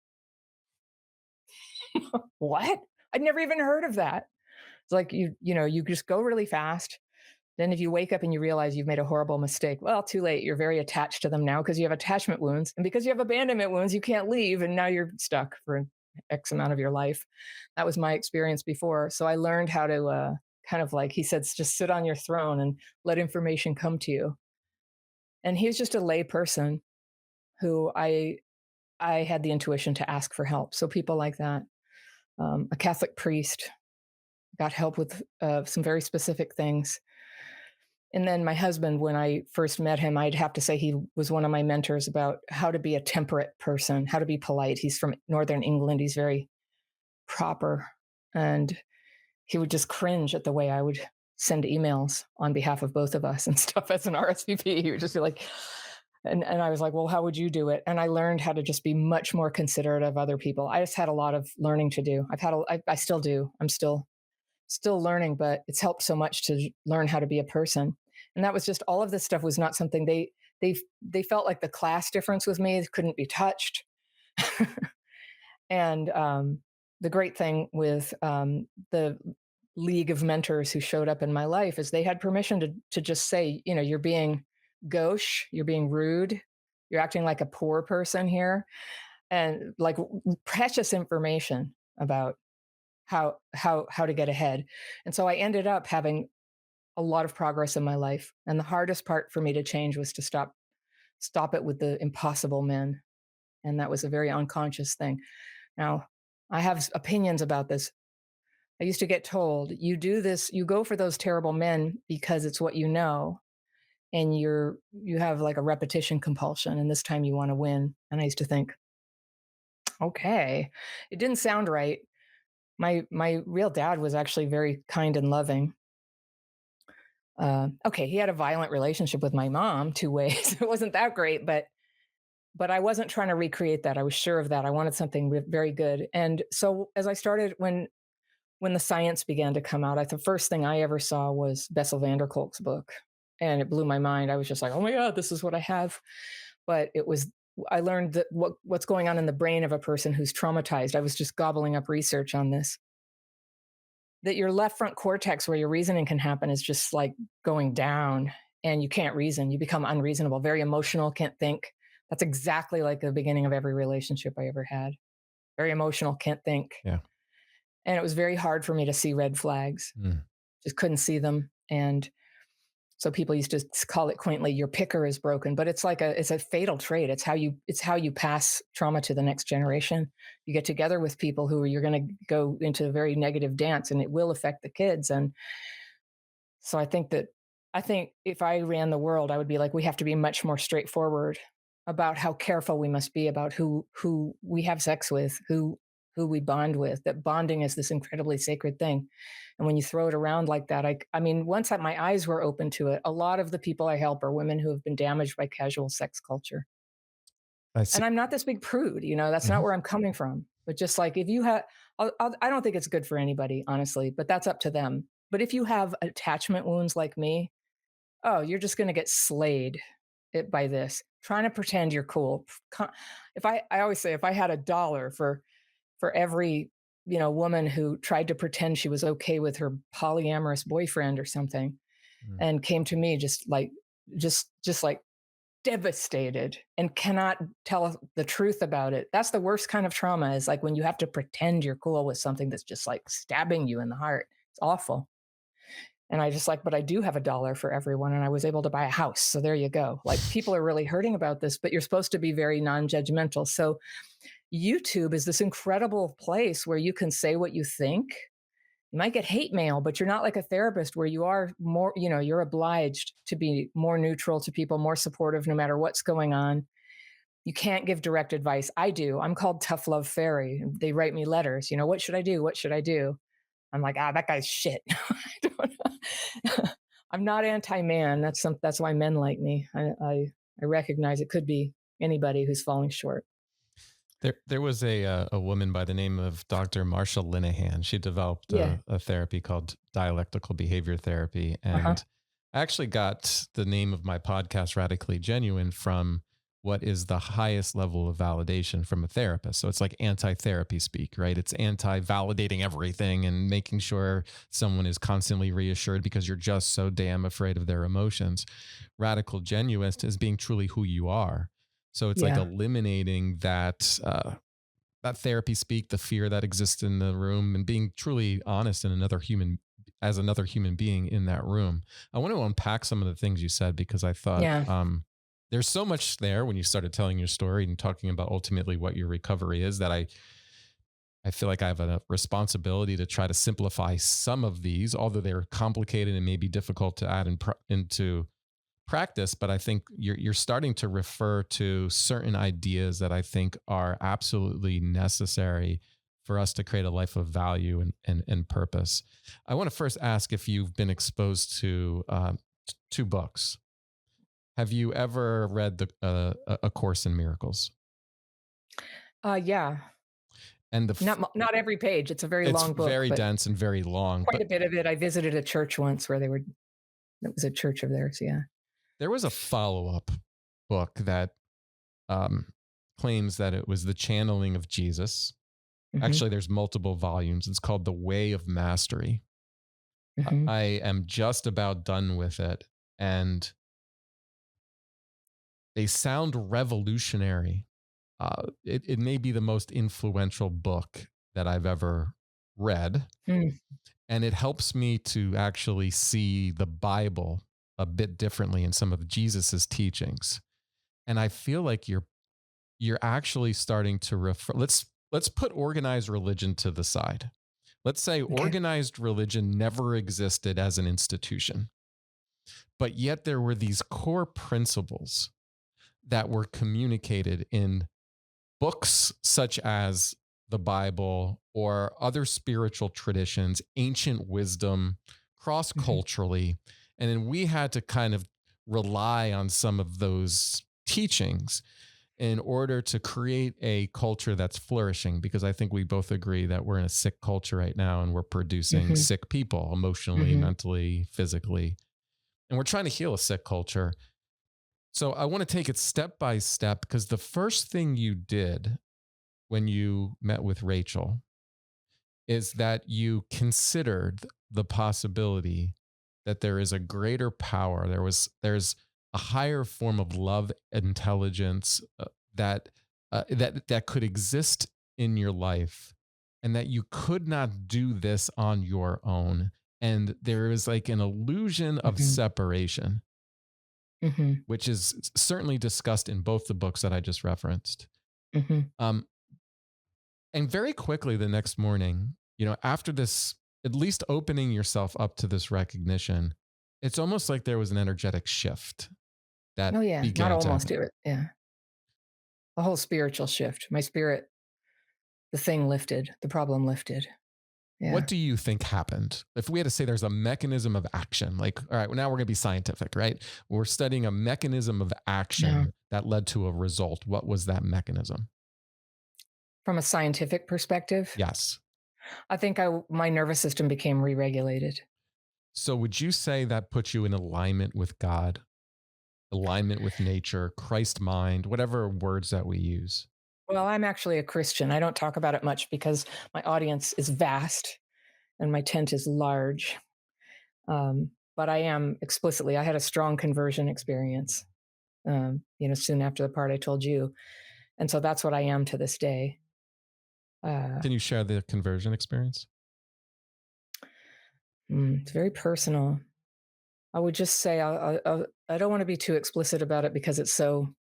What? I'd never even heard of that. It's like you just go really fast. Then if you wake up and you realize you've made a horrible mistake, well, too late. You're very attached to them now because you have attachment wounds. And because you have abandonment wounds, you can't leave. And now you're stuck for X amount of your life. That was my experience before. So I learned how to kind of like he said, just sit on your throne and let information come to you. And he was just a lay person who I had the intuition to ask for help. So people like that, a Catholic priest got help with some very specific things. And then my husband, when I first met him, I'd have to say he was one of my mentors about how to be a temperate person, how to be polite. He's from Northern England. He's very proper. And he would just cringe at the way I would send emails on behalf of both of us and stuff as an RSVP. He would just be like, and I was like, well, how would you do it? And I learned how to just be much more considerate of other people. I just had a lot of learning to do. I still do. I'm still learning, but it's helped so much to learn how to be a person. And that was just all of this stuff was not something they felt like the class difference with me couldn't be touched. And the great thing with the league of mentors who showed up in my life is they had permission to just say, you're being gauche, you're being rude, you're acting like a poor person here, and like precious information about how to get ahead. And so I ended up having a lot of progress in my life. And the hardest part for me to change was to stop it with the impossible men. And that was a very unconscious thing. Now, I have opinions about this. I used to get told, you do this, you go for those terrible men because it's what you know, and you have like a repetition compulsion, and this time you want to win. And I used to think, okay, it didn't sound right. My real dad was actually very kind and loving. Okay, he had a violent relationship with my mom 2 ways. It wasn't that great, but I wasn't trying to recreate that. I was sure of that. I wanted something very good. And so as I started when the science began to come out, the first thing I ever saw was Bessel van der Kolk's book, and it blew my mind. I was just like, "Oh my god, this is what I have." But I learned that what's going on in the brain of a person who's traumatized. I was just gobbling up research on this. That your left front cortex, where your reasoning can happen, is just like going down, and you can't reason. You become unreasonable, very emotional, can't think. That's exactly like the beginning of every relationship I ever had. Very emotional, can't think. Yeah. And it was very hard for me to see red flags. Mm. Just couldn't see them. And so people used to call it quaintly, your picker is broken, but it's a fatal trait. It's how you pass trauma to the next generation. You get together with people who you're going to go into a very negative dance, and it will affect the kids. And so I think if I ran the world, I would be like, we have to be much more straightforward about how careful we must be about who we have sex with, who we bond with. That bonding is this incredibly sacred thing. And when you throw it around like that, I mean, once my eyes were open to it, a lot of the people I help are women who have been damaged by casual sex culture. I see. And I'm not this big prude, that's not Mhm. where I'm coming from. But just like if you have, I don't think it's good for anybody, honestly, but that's up to them. But if you have attachment wounds like me, oh, you're just going to get slayed by this. Trying to pretend you're cool. I always say, if I had $1 for every woman who tried to pretend she was okay with her polyamorous boyfriend or something, Mm. and came to me just like devastated and cannot tell the truth about it. That's the worst kind of trauma, is like when you have to pretend you're cool with something that's just like stabbing you in the heart. It's awful. And I just like, but I do have $1 for everyone, and I was able to buy a house. So there you go. Like, people are really hurting about this, but you're supposed to be very non-judgmental. So YouTube is this incredible place where you can say what you think. You might get hate mail, but you're not like a therapist where you are more, you're obliged to be more neutral to people, more supportive no matter what's going on. You can't give direct advice. I do. I'm called Tough Love Fairy. They write me letters, what should I do? What should I do? I'm like, that guy's shit. I don't know. I'm not anti-man. That's why men like me. I recognize it could be anybody who's falling short. There was a woman by the name of Dr. Marsha Linehan. She developed Yeah. a therapy called dialectical behavior therapy, Uh-huh. and I actually got the name of my podcast, Radically Genuine, from what is the highest level of validation from a therapist. So it's like anti-therapy speak, right? It's anti-validating everything and making sure someone is constantly reassured because you're just so damn afraid of their emotions. Radical genuine is being truly who you are. So it's like Yeah. eliminating that therapy speak, the fear that exists in the room, and being truly honest in another human being in that room. I want to unpack some of the things you said, because I thought Yeah. there's so much there when you started telling your story and talking about ultimately what your recovery is, that I feel like I have a responsibility to try to simplify some of these, although they're complicated and maybe difficult to add into practice. But I think you're starting to refer to certain ideas that I think are absolutely necessary for us to create a life of value and purpose. I want to first ask if you've been exposed to two books. Have you ever read A Course in Miracles? Yeah. And Not every page. It's a very it's long book, very but dense and very long. quite But a bit of it. I visited a church once where it was a church of theirs. Yeah. there was a follow-up book that um, claims that it was the channeling of Jesus. Hmm. Actually, there's multiple volumes. It's called The Way of Mastery. Hmm. I am just about done with it, and they sound revolutionary. It may be the most influential book that I've ever read, Mm. and it helps me to actually see the Bible a bit differently in some of Jesus's teachings. And I feel like you're actually starting to refer. Let's put organized religion to the side. Let's say Okay. organized religion never existed as an institution, but yet there were these core principles that were communicated in books such as the Bible or other spiritual traditions, ancient wisdom, cross Hmm. culturally. And then we had to kind of rely on some of those teachings in order to create a culture that's flourishing, because I think we both agree that we're in a sick culture right now and we're producing Hmm. sick people emotionally, Hmm. mentally, physically, and we're trying to heal a sick culture. So I want to take it step by step, because the first thing you did when you met with Rachel is that you considered the possibility that there is a greater power. There's a higher form of love, intelligence, that could exist in your life, and that you could not do this on your own. And there is like an illusion of Hmm. separation, Hmm. which is certainly discussed in both the books that I just referenced. Hmm. Um, and very quickly the next morning, after this, at least opening yourself up to this recognition, it's almost like there was an energetic shift that Oh yeah. Not began to almost happen. do it. Yeah. A whole spiritual shift. My spirit, the thing lifted, the problem lifted. What Yeah. do you think happened? If we had to say there's a mechanism of action, like, all right, well, now we're going to be scientific, right? We're studying a mechanism of No. action that led to a result? What was that mechanism? From a scientific perspective, Yes. I think my nervous system became re-regulated. So would you say that puts you in alignment with God, alignment with nature, Christ mind, whatever words that we use? Well, I'm actually a Christian. I don't talk about it much because my audience is vast and my tent is large. But I am explicitly, I had a strong conversion experience, soon after the part I told you. And so that's what I am to this day. Can you share the conversion experience? It's very personal. I would just say I don't want to be too explicit about it because it's so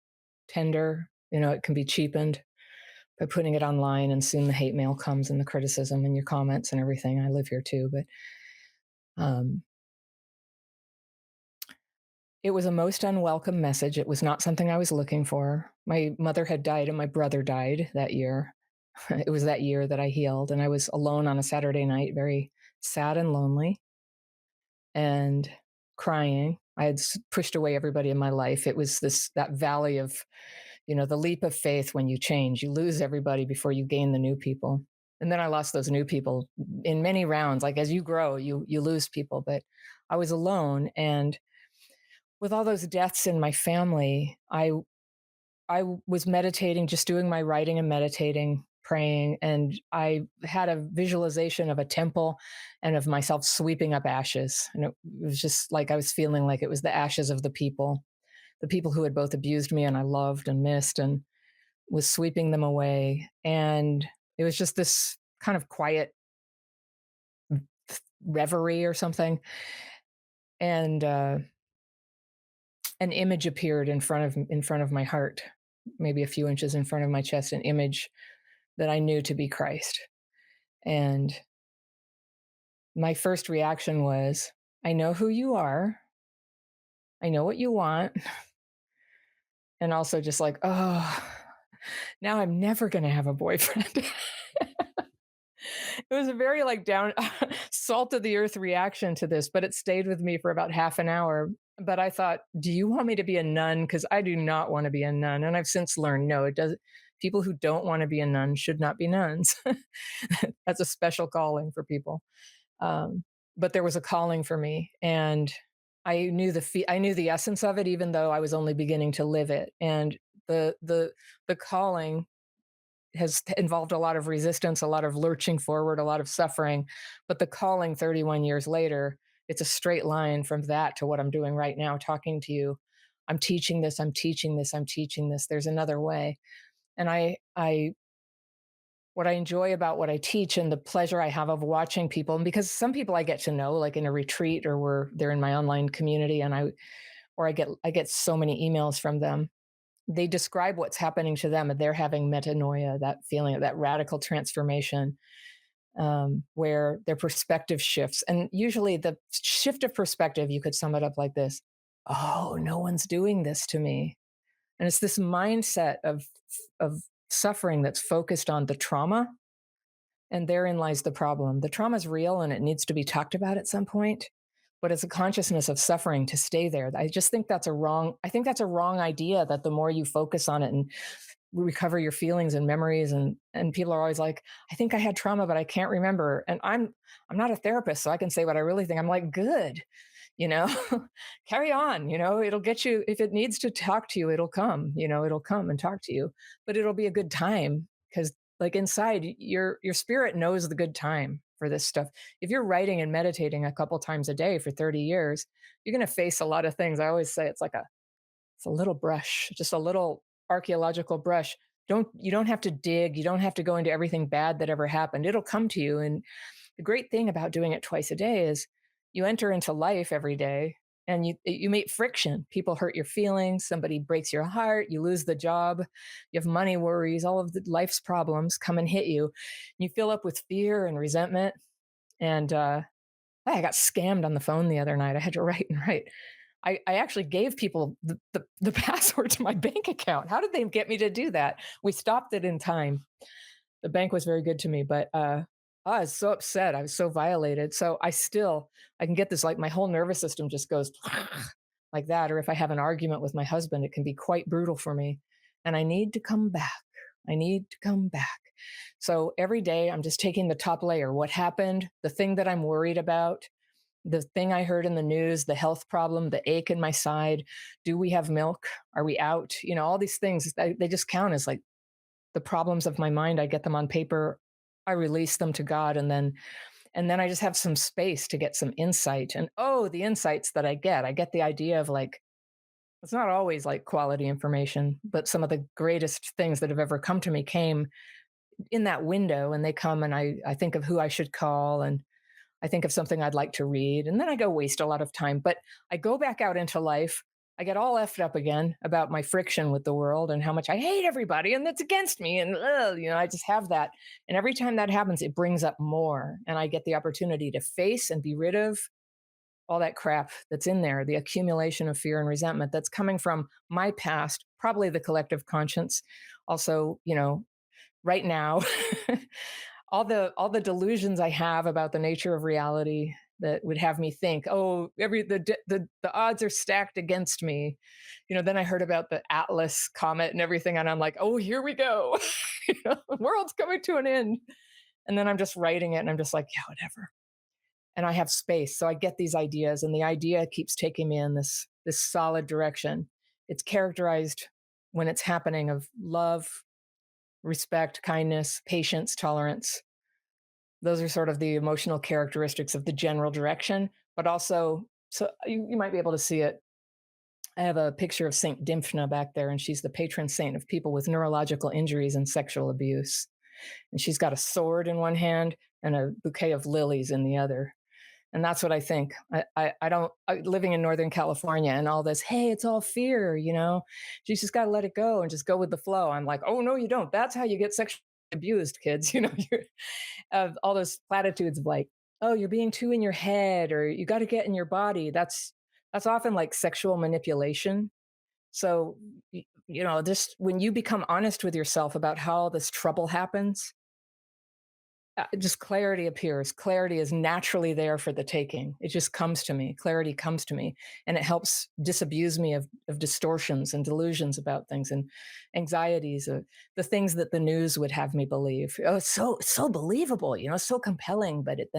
tender. It can be cheapened by putting it online, and soon the hate mail comes and the criticism and your comments and everything. I live here too, but it was a most unwelcome message. It was not something I was looking for. My mother had died and my brother died that year. It was that year that I healed, and I was alone on a Saturday night, very sad and lonely and crying. I had pushed away everybody in my life. It was that valley of, the leap of faith. When you change, you lose everybody before you gain the new people. And then I lost those new people in many rounds. Like as you grow, you lose people, but I was alone. And with all those deaths in my family, I was meditating, just doing my writing and meditating, praying, and I had a visualization of a temple and of myself sweeping up ashes. And it was just like I was feeling like it was the ashes of the people who had both abused me and I loved and missed, and was sweeping them away. And it was just this kind of quiet reverie or something. And an image appeared in front of my heart, maybe a few inches in front of my chest, an image that I knew to be Christ. And my first reaction was, I know who you are. I know what you want. And also just like, oh, now I'm never going to have a boyfriend. It was a very like down salt of the earth reaction to this, but it stayed with me for about half an hour. But I thought, do you want me to be a nun? Because I do not want to be a nun. And I've since learned, no, it does. People who don't want to be a nun should not be nuns. That's a special calling for people. Um, but there was a calling for me, and I knew the essence of it, even though I was only beginning to live it. And the calling has involved a lot of resistance, a lot of lurching forward, a lot of suffering. But the calling 31 years later, it's a straight line from that to what I'm doing right now, talking to you. I'm teaching this, I'm teaching this, I'm teaching this. There's another way. And what I enjoy about what I teach and the pleasure I have of watching people, and because some people I get to know, like in a retreat or where they're in my online community, and I get so many emails from them. They describe what's happening to them, and they're having metanoia, that feeling of that radical transformation, where their perspective shifts. And usually, the shift of perspective, you could sum it up like this: "Oh, no one's doing this to me." And it's this mindset of suffering that's focused on the trauma, and therein lies the problem. The trauma is real and it needs to be talked about at some point, but it's a consciousness of suffering to stay there. I just think I think that's a wrong idea, that the more you focus on it and recover your feelings and memories, and people are always like, I think I had trauma, but I can't remember. And I'm not a therapist, so I can say what I really think. I'm like, good, you know, carry on, it'll get you. If it needs to talk to you, it'll come, it'll come and talk to you, but it'll be a good time, because like inside your spirit knows the good time for this stuff. If you're writing and meditating a couple times a day for 30 years, you're going to face a lot of things. I always say it's a little brush, just a little archaeological brush. You don't have to dig, you don't have to go into everything bad that ever happened. It'll come to you. And the great thing about doing it twice a day is you enter into life every day, and you meet friction. People hurt your feelings, somebody breaks your heart, you lose the job, you have money worries, all of the life's problems come and hit you. You fill up with fear and resentment. And I got scammed on the phone the other night. I had to write and write. I actually gave people the password to my bank account. How did they get me to do that? We stopped it in time. The bank was very good to me, but I was so upset. I was so violated. So I can get this, like my whole nervous system just goes like that. Or if I have an argument with my husband, it can be quite brutal for me. And I need to come back. I need to come back. So every day I'm just taking the top layer. What happened? The thing that I'm worried about, the thing I heard in the news, the health problem, the ache in my side. Do we have milk? Are we out? All these things, they just count as like the problems of my mind. I get them on paper. I release them to God, and then I just have some space to get some insight. And oh, the insights that I get the idea of like, it's not always like quality information, but some of the greatest things that have ever come to me came in that window. And they come, and I think of who I should call, and I think of something I'd like to read, and then I go waste a lot of time. But I go back out into life. I get all effed up again about my friction with the world and how much I hate everybody and that's against me. And, I just have that. And every time that happens, it brings up more. And I get the opportunity to face and be rid of all that crap that's in there, the accumulation of fear and resentment that's coming from my past, probably the collective conscience. Also, right now, all the delusions I have about the nature of reality that would have me think, oh, the odds are stacked against me. Then I heard about the Atlas comet and everything, and I'm like, oh, here we go. The world's coming to an end. And then I'm just writing it, and I'm just like, yeah, whatever. And I have space, so I get these ideas, and the idea keeps taking me in this solid direction. It's characterized when it's happening of love, respect, kindness, patience, tolerance. Those are sort of the emotional characteristics of the general direction, but also, so you might be able to see it. I have a picture of Saint Dymphna back there, and she's the patron saint of people with neurological injuries and sexual abuse. And she's got a sword in one hand and a bouquet of lilies in the other. And that's what I think. I don't, living in Northern California and all this, hey, it's all fear, you just got to let it go and just go with the flow. I'm like, oh, no, you don't. That's how you get sexually abused, kids. Of all those platitudes of like, oh, you're being too in your head, or you got to get in your body. That's often like sexual manipulation. So, just when you become honest with yourself about how this trouble happens, just clarity appears. Clarity is naturally there for the taking. It just comes to me. Clarity comes to me, and it helps disabuse me of distortions and delusions about things and anxieties, the things that the news would have me believe. Oh, it's so believable, so compelling. But it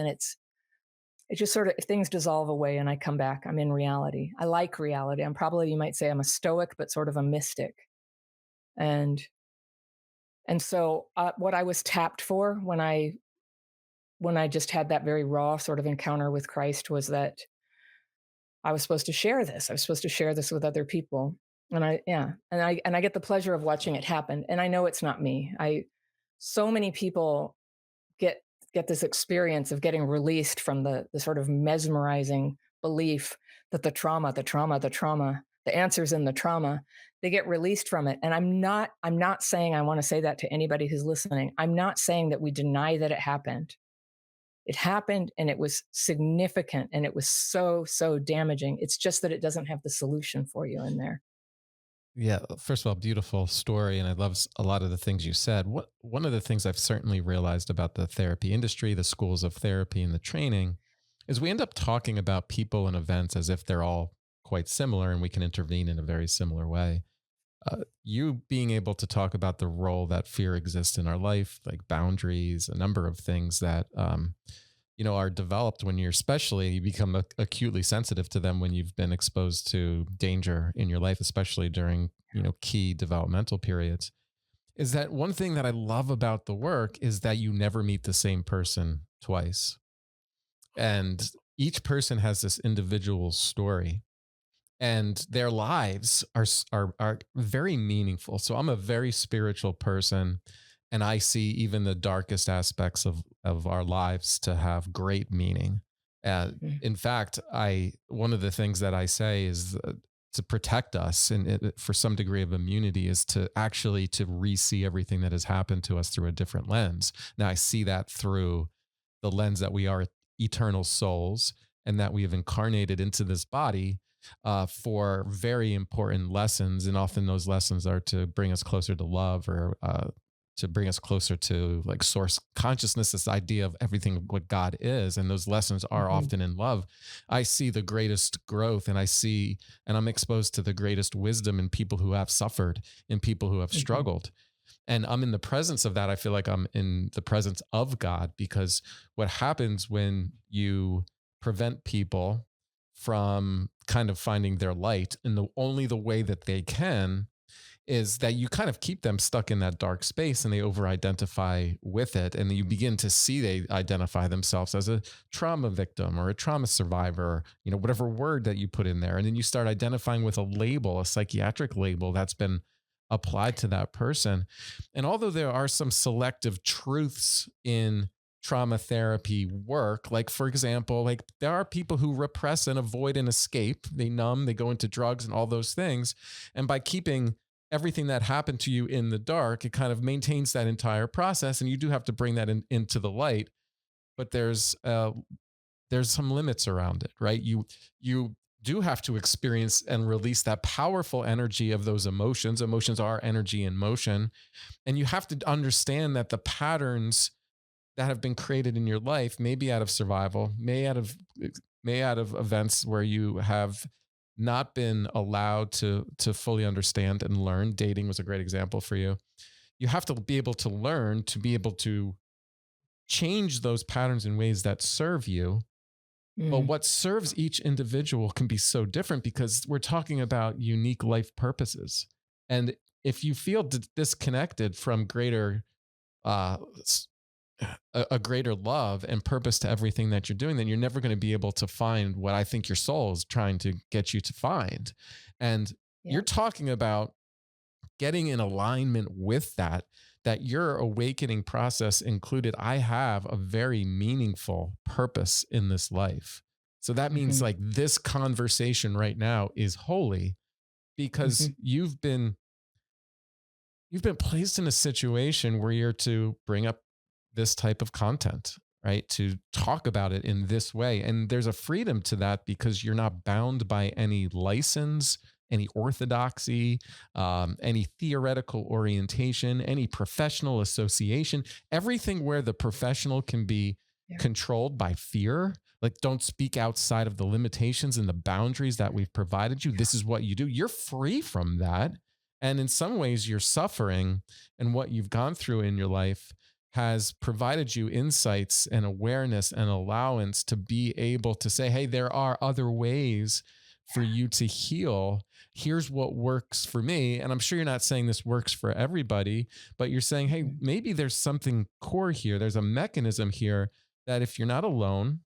just sort of, things dissolve away, and I come back. I'm in reality. I like reality. You might say I'm a stoic, but sort of a mystic. And so what I was tapped for when I just had that very raw sort of encounter with Christ was that I was supposed to share this. I was supposed to share this with other people. And I get the pleasure of watching it happen. And I know it's not me. So many people get this experience of getting released from the sort of mesmerizing belief that the answer's in the trauma. They get released from it. And I'm not saying, I want to say that to anybody who's listening. I'm not saying that we deny that it happened. It happened, and it was significant, and it was so, so damaging. It's just that it doesn't have the solution for you in there. Yeah, first of all, beautiful story, and I love a lot of the things you said. One of the things I've certainly realized about the therapy industry, the schools of therapy, and the training, is we end up talking about people and events as if they're all quite similar, and we can intervene in a very similar way. You being able to talk about the role that fear exists in our life, like boundaries, a number of things that are developed when you're, especially you become acutely sensitive to them when you've been exposed to danger in your life, especially during key developmental periods. Is that one thing that I love about the work is that you never meet the same person twice, and each person has this individual story, and their lives are very meaningful. So I'm a very spiritual person, and I see even the darkest aspects of our lives to have great meaning. Mm. In fact, I one of the things that I say is to protect us and for some degree of immunity is to actually to re-see everything that has happened to us through a different lens. Now I see that through the lens that we are eternal souls and that we have incarnated into this body for very important lessons. And often those lessons are to bring us closer to love or to bring us closer to like source consciousness, this idea of everything what God is. And those lessons are Mhm. often in love. I see the greatest growth, and I'm exposed to the greatest wisdom in people who have suffered, in people who have Mhm. struggled. And I'm in the presence of that. I feel like I'm in the presence of God, because what happens when you prevent people from kind of finding their light in the only the way that they can is that you kind of keep them stuck in that dark space, and they over identify with it. And you begin to see they identify themselves as a trauma victim or a trauma survivor, whatever word that you put in there. And then you start identifying with a label, a psychiatric label that's been applied to that person. And although there are some selective truths in trauma therapy work, like for example, like there are people who repress and avoid and escape, they numb, they go into drugs and all those things. And by keeping everything that happened to you in the dark, it kind of maintains that entire process. And you do have to bring that into the light, but there's some limits around it, right? You do have to experience and release that powerful energy of those emotions. Emotions are energy in motion. And you have to understand that the patterns that have been created in your life, maybe out of survival, may out of events where you have not been allowed to fully understand and learn. Dating was a great example for you. You have to be able to learn to be able to change those patterns in ways that serve you. But Mm. what serves each individual can be so different, because we're talking about unique life purposes. And if you feel disconnected from greater uh, a greater love and purpose to everything that you're doing, then you're never going to be able to find what I think your soul is trying to get you to find. And you're Yeah. talking about getting in alignment with that your awakening process included. I have a very meaningful purpose in this life. So that means Mhm. like this conversation right now is holy, because Mhm. you've been placed in a situation where you're to bring up this type of content, right? To talk about it in this way. And there's a freedom to that because you're not bound by any license, any orthodoxy, any theoretical orientation, any professional association, everything where the professional can be Yeah. controlled by fear. Like, don't speak outside of the limitations and the boundaries that we've provided you. This is what you do. You're free from that. And in some ways, your suffering and what you've gone through in your life has provided you insights and awareness and allowance to be able to say, hey, there are other ways for you to heal. Here's what works for me. And I'm sure you're not saying this works for everybody, but you're saying, hey, Mhm. maybe there's something core here. There's a mechanism here that if you're not alone,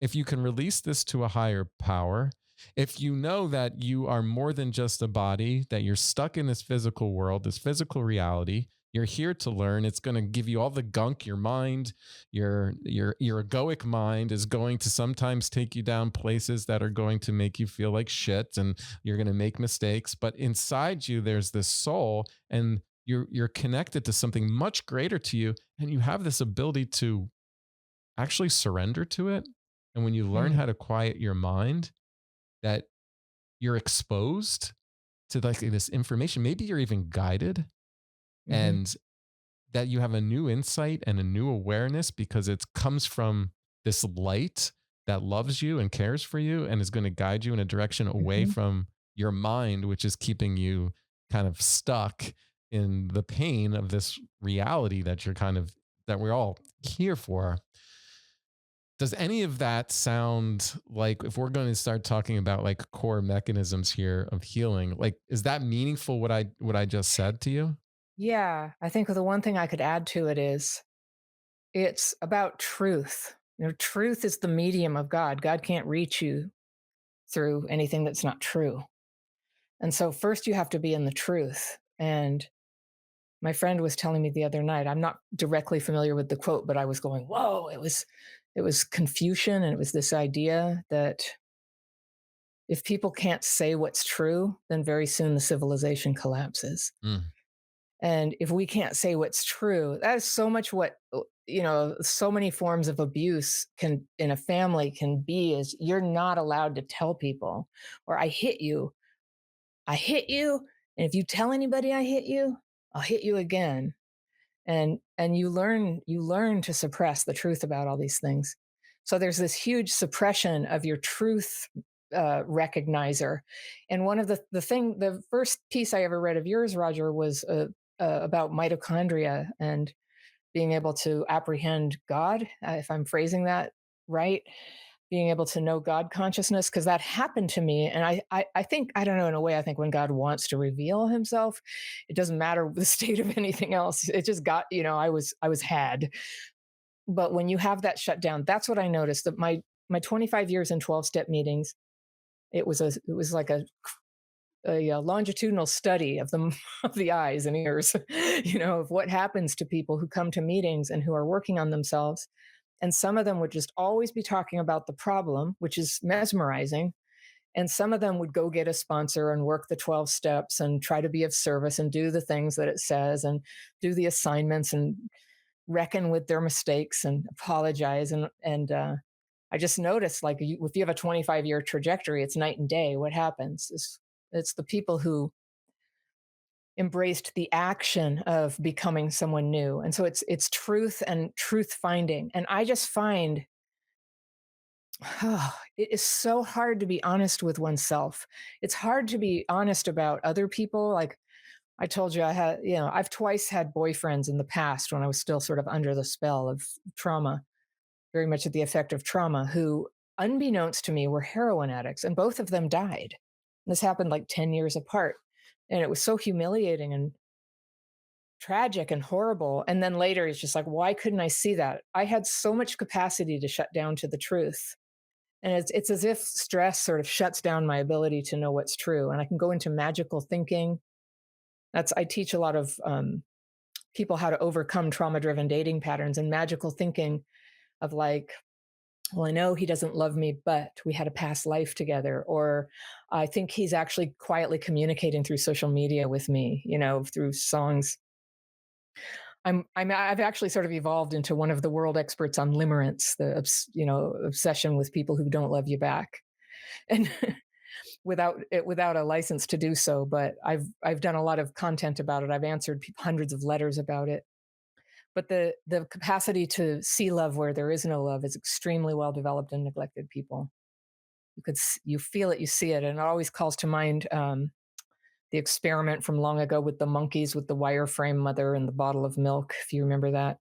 if you can release this to a higher power, if you know that you are more than just a body, that you're stuck in this physical world, this physical reality, you're here to learn. It's going to give you all the gunk. Your mind, your egoic mind is going to sometimes take you down places that are going to make you feel like shit, and you're going to make mistakes. But inside you, there's this soul, and you're connected to something much greater to you, and you have this ability to actually surrender to it. And when you learn Mm. how to quiet your mind, that you're exposed to like this information, maybe you're even guided, Mhm. and that you have a new insight and a new awareness because it comes from this light that loves you and cares for you and is going to guide you in a direction away Mhm. from your mind, which is keeping you kind of stuck in the pain of this reality that you're kind of that we're all here for. Does any of that sound like, if we're going to start talking about like core mechanisms here of healing, like is that meaningful what I just said to you? Yeah, I think the one thing I could add to it is it's about truth. Truth is the medium of God. God can't reach you through anything that's not true. And so first you have to be in the truth. And my friend was telling me the other night, I'm not directly familiar with the quote, but I was going, whoa, it was Confucian, and it was this idea that if people can't say what's true, then very soon the civilization collapses. Mm, And if we can't say what's true, that is so much what so many forms of abuse can in a family can be is you're not allowed to tell people, or I hit you, and if you tell anybody I hit you, I'll hit you again. and you learn to suppress the truth about all these things. So there's this huge suppression of your truth recognizer. And one of the first piece I ever read of yours, Roger, was about mitochondria and being able to apprehend God, if I'm phrasing that right, being able to know God consciousness, because that happened to me. And I think, I don't know, in a way, I think when God wants to reveal himself, it doesn't matter the state of anything else. It just got, I was had. But when you have that shut down, that's what I noticed, that my 25 years in 12-step meetings, it was like a longitudinal study of the of the eyes and ears, of what happens to people who come to meetings and who are working on themselves. And some of them would just always be talking about the problem, which is mesmerizing. And some of them would go get a sponsor and work the 12 steps and try to be of service and do the things that it says and do the assignments and reckon with their mistakes and apologize. And I just noticed, like, if you have a 25-year trajectory, it's night and day. What happens is it's the people who embraced the action of becoming someone new. And so it's truth and truth finding. And I just find it is so hard to be honest with oneself. It's hard to be honest about other people. Like I told you, I've twice had boyfriends in the past when I was still sort of under the spell of trauma, very much at the effect of trauma, who, unbeknownst to me, were heroin addicts, and both of them died. This happened like 10 years apart. And it was so humiliating and tragic and horrible. And then later, it's just like, why couldn't I see that? I had so much capacity to shut down to the truth. And it's as if stress sort of shuts down my ability to know what's true. And I can go into magical thinking. I teach a lot of people how to overcome trauma driven dating patterns and magical thinking of like, well, I know he doesn't love me, but we had a past life together. Or I think he's actually quietly communicating through social media with me, through songs. I've actually sort of evolved into one of the world experts on limerence, the obsession with people who don't love you back, and without a license to do so. But I've done a lot of content about it. I've answered hundreds of letters about it. But the capacity to see love where there is no love is extremely well developed in neglected people. You feel it, you see it, and it always calls to mind the experiment from long ago with the monkeys with the wireframe mother and the bottle of milk. If you remember that,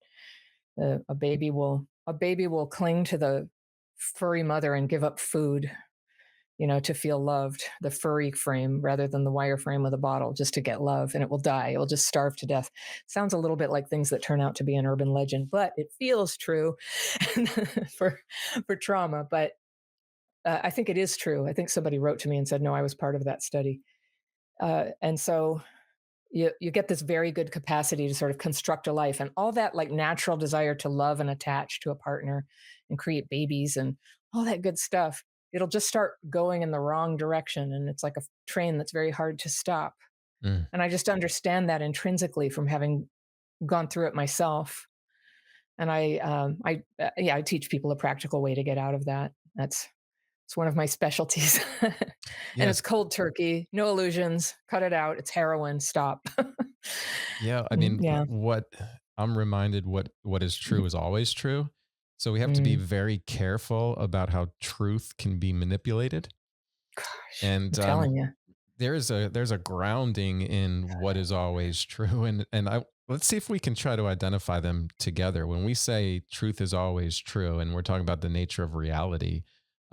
a baby will cling to the furry mother and give up food, to feel loved, the furry frame rather than the wireframe with a bottle, just to get love, and it will die. It will just starve to death. Sounds a little bit like things that turn out to be an urban legend, but it feels true for for trauma. But I think it is true. I think somebody wrote to me and said, "No, I was part of that study." And so you get this very good capacity to sort of construct a life, and all that like natural desire to love and attach to a partner and create babies and all that good stuff. It'll just start going in the wrong direction, and it's like a train that's very hard to stop. Mm. And I just understand that intrinsically from having gone through it myself. And I teach people a practical way to get out of that. It's one of my specialties. And Yes. it's cold turkey, no illusions, cut it out. It's heroin, stop. Yeah. I mean, Yeah. what I'm reminded, what is true is always true. So we have to be Mm, very careful about how truth can be manipulated. gosh, I'm And telling you. there's a grounding in what is always true. And I let's see if we can try to identify them together. When we say truth is always true, and we're talking about the nature of reality,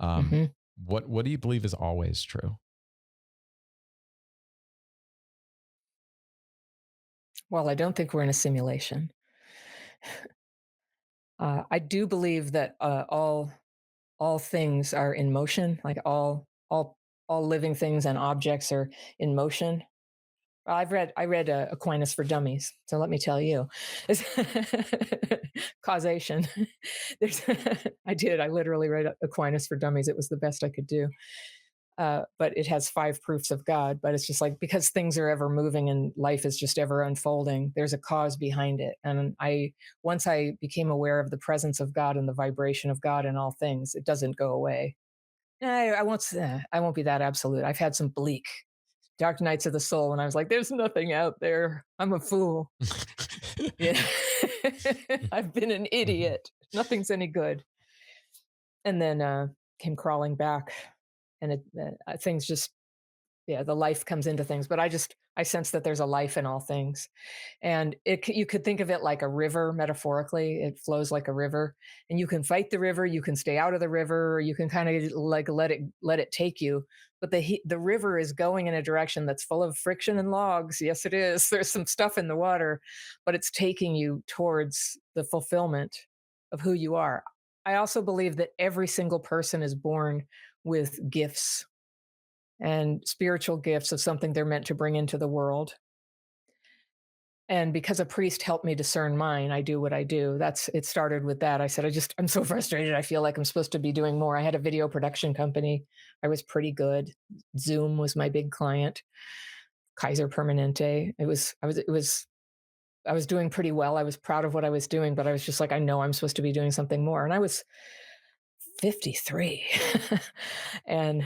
um, Mhm. what do you believe is always true? Well, I don't think we're in a simulation. I do believe that all things are in motion, like all living things and objects are in motion. I read Aquinas for Dummies, so let me tell you, causation. There's, I did. I literally read Aquinas for Dummies. It was the best I could do. But it has 5 proofs of God. But it's just like, because things are ever moving and life is just ever unfolding, there's a cause behind it. And once I became aware of the presence of God and the vibration of God in all things, it doesn't go away. I won't be that absolute. I've had some bleak dark nights of the soul when I was like, there's nothing out there. I'm a fool. Yeah. I've been an Mhm. idiot. Nothing's any good. And then came crawling back, and things just, yeah, the life comes into things. But I sense that there's a life in all things. And you could think of it like a river, metaphorically. It flows like a river, and you can fight the river, you can stay out of the river, or you can kind of like let it take you. But the river is going in a direction that's full of friction and logs. Yes, it is. There's some stuff in the water, but it's taking you towards the fulfillment of who you are. I also believe that every single person is born with gifts and spiritual gifts of something they're meant to bring into the world. And because a priest helped me discern mine, I do what I do. It started with that. I said, I'm so frustrated. I feel like I'm supposed to be doing more. I had a video production company. I was pretty good. Zoom was my big client. Kaiser Permanente. I was doing pretty well. I was proud of what I was doing, but I was just like, I know I'm supposed to be doing something more. And I was 53. and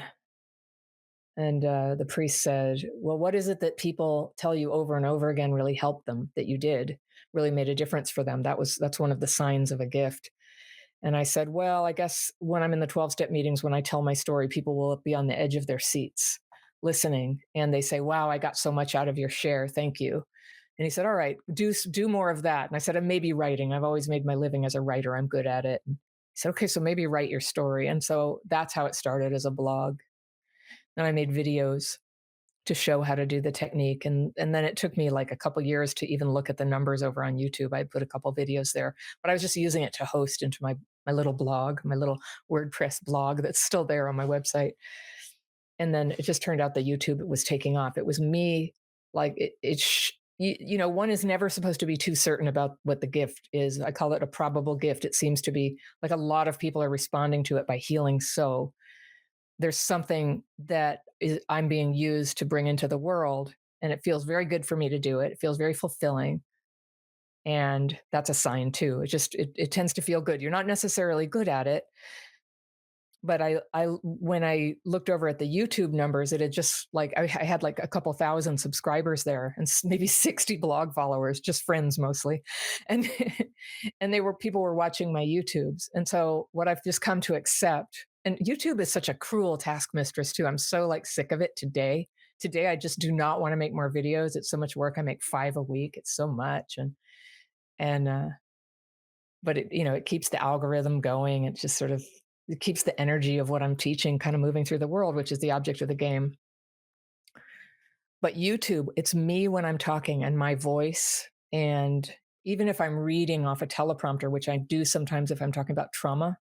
the priest said, well, what is it that people tell you over and over again really helped them, that you did, really made a difference for them? That's one of the signs of a gift. And I said, well, I guess when I'm in the 12-step meetings, when I tell my story, people will be on the edge of their seats listening. And they say, wow, I got so much out of your share. Thank you. And he said, all right, do more of that. And I said, and maybe writing. I've always made my living as a writer. I'm good at it. And he said, okay, so maybe write your story. And so that's how it started, as a blog. And I made videos to show how to do the technique. And then it took me like a couple years to even look at the numbers over on YouTube. I put a couple videos there, but I was just using it to host into my little blog, my little WordPress blog that's still there on my website. And then it just turned out that YouTube was taking off. It was me, like one is never supposed to be too certain about what the gift is. I call it a probable gift. It seems to be like a lot of people are responding to it by healing. So there's something that I'm being used to bring into the world, and it feels very good for me to do it. It feels very fulfilling, and that's a sign too. It tends to feel good. You're not necessarily good at it, but I when I looked over at the YouTube numbers, it had just like I had like a couple thousand subscribers there, and maybe 60 blog followers, just friends mostly, and and people were watching my YouTubes. And so what I've just come to accept, and YouTube is such a cruel taskmistress too. I'm so like sick of it today. Today I just do not want to make more videos. It's so much work. I make 5 a week. It's so much, and but it keeps the algorithm going. It just sort of, it keeps the energy of what I'm teaching kind of moving through the world, which is the object of the game. But YouTube, it's me when I'm talking and my voice. And even if I'm reading off a teleprompter, which I do sometimes if I'm talking about trauma,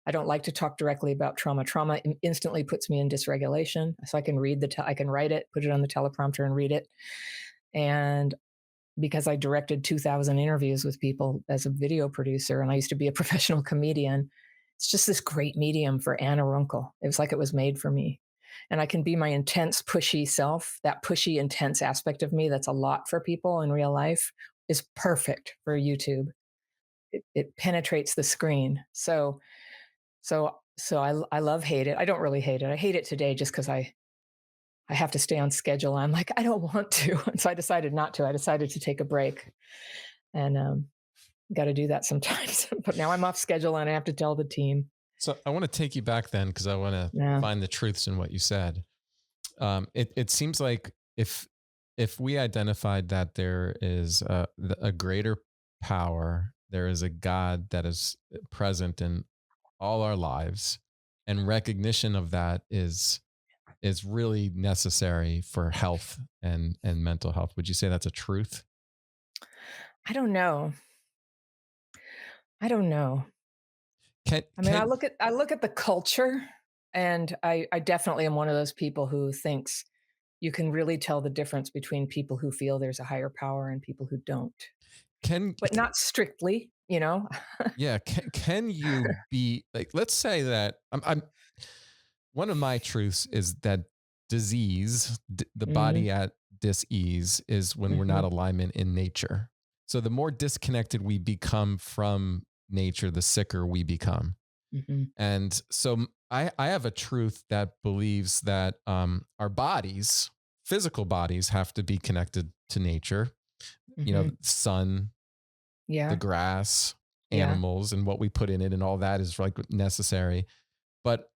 I don't like to talk directly about trauma. Trauma instantly puts me in dysregulation. So I can I can write it, put it on the teleprompter and read it. And because I directed 2,000 interviews with people as a video producer, and I used to be a professional comedian, it's just this great medium for Anna Runkle. It was like it was made for me. And I can be my intense, pushy self. That pushy, intense aspect of me that's a lot for people in real life is perfect for YouTube. It penetrates the screen. So I love hate it. I don't really hate it. I hate it today just because I have to stay on schedule. I'm like, I don't want to. And so I decided not to. I decided to take a break, and got to do that sometimes. But now I'm off schedule and I have to tell the team. So I want to take you back then, because I want to Yeah. find the truths in what you said. It seems like if we identified that there is a greater power, there is a God that is present in all our lives, and recognition of that is really necessary for health and mental health. Would you say that's a truth? I don't know. I don't know. Can I mean, can I look at the culture, and I definitely am one of those people who thinks you can really tell the difference between people who feel there's a higher power and people who don't, can but not strictly. yeah, can you be like, let's say that I'm one of my truths is that disease, the Mm-hmm. body at dis-ease, is when we're not alignment in nature. So the more disconnected we become from nature, the sicker we become. Mm-hmm. And so I have a truth that believes that our bodies, physical bodies, have to be connected to nature. Mm-hmm. Sun, the Yeah. grass, Yeah. animals, and what we put in it, and all that is like necessary. But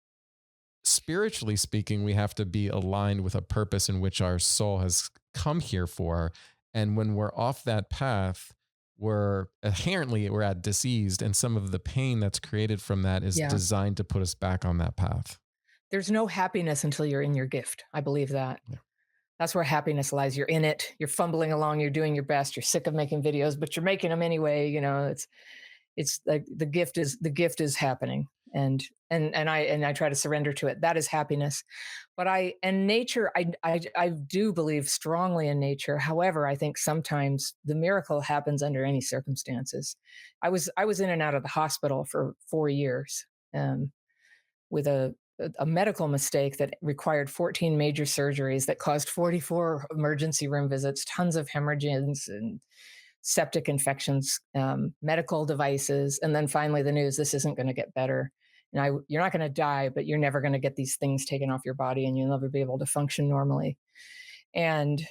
spiritually speaking, we have to be aligned with a purpose in which our soul has come here for. And when we're off that path, we're at diseased, and some of the pain that's created from that is Yeah. designed to put us back on that path. There's no happiness until you're in your gift. I believe that. Yeah. That's where happiness lies. You're in it. You're fumbling along. You're doing your best. You're sick of making videos, but you're making them anyway. It's like the gift is happening, and I try to surrender to it. That is happiness. But I and nature, I do believe strongly in nature. However, I think sometimes the miracle happens under any circumstances. I was in and out of the hospital for 4 years. With a medical mistake that required 14 major surgeries that caused 44 emergency room visits, tons of hemorrhages and septic infections, medical devices, and then finally the news: this isn't going to get better. And you're not going to die, but you're never going to get these things taken off your body, and you'll never be able to function normally. And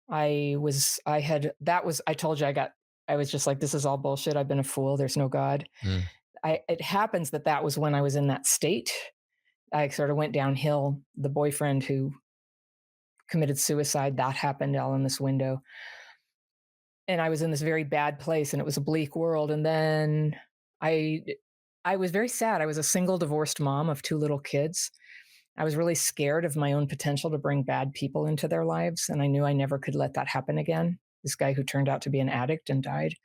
I told you I was just like, this is all bullshit. I've been a fool. There's no God. Mm. It happens that was when I was in that state. I sort of went downhill. The boyfriend who committed suicide, that happened all in this window. And I was in this very bad place, and it was a bleak world. And then I I was very sad. I was a single divorced mom of two little kids. I was really scared of my own potential to bring bad people into their lives, and I knew I never could let that happen again. This guy who turned out to be an addict and died.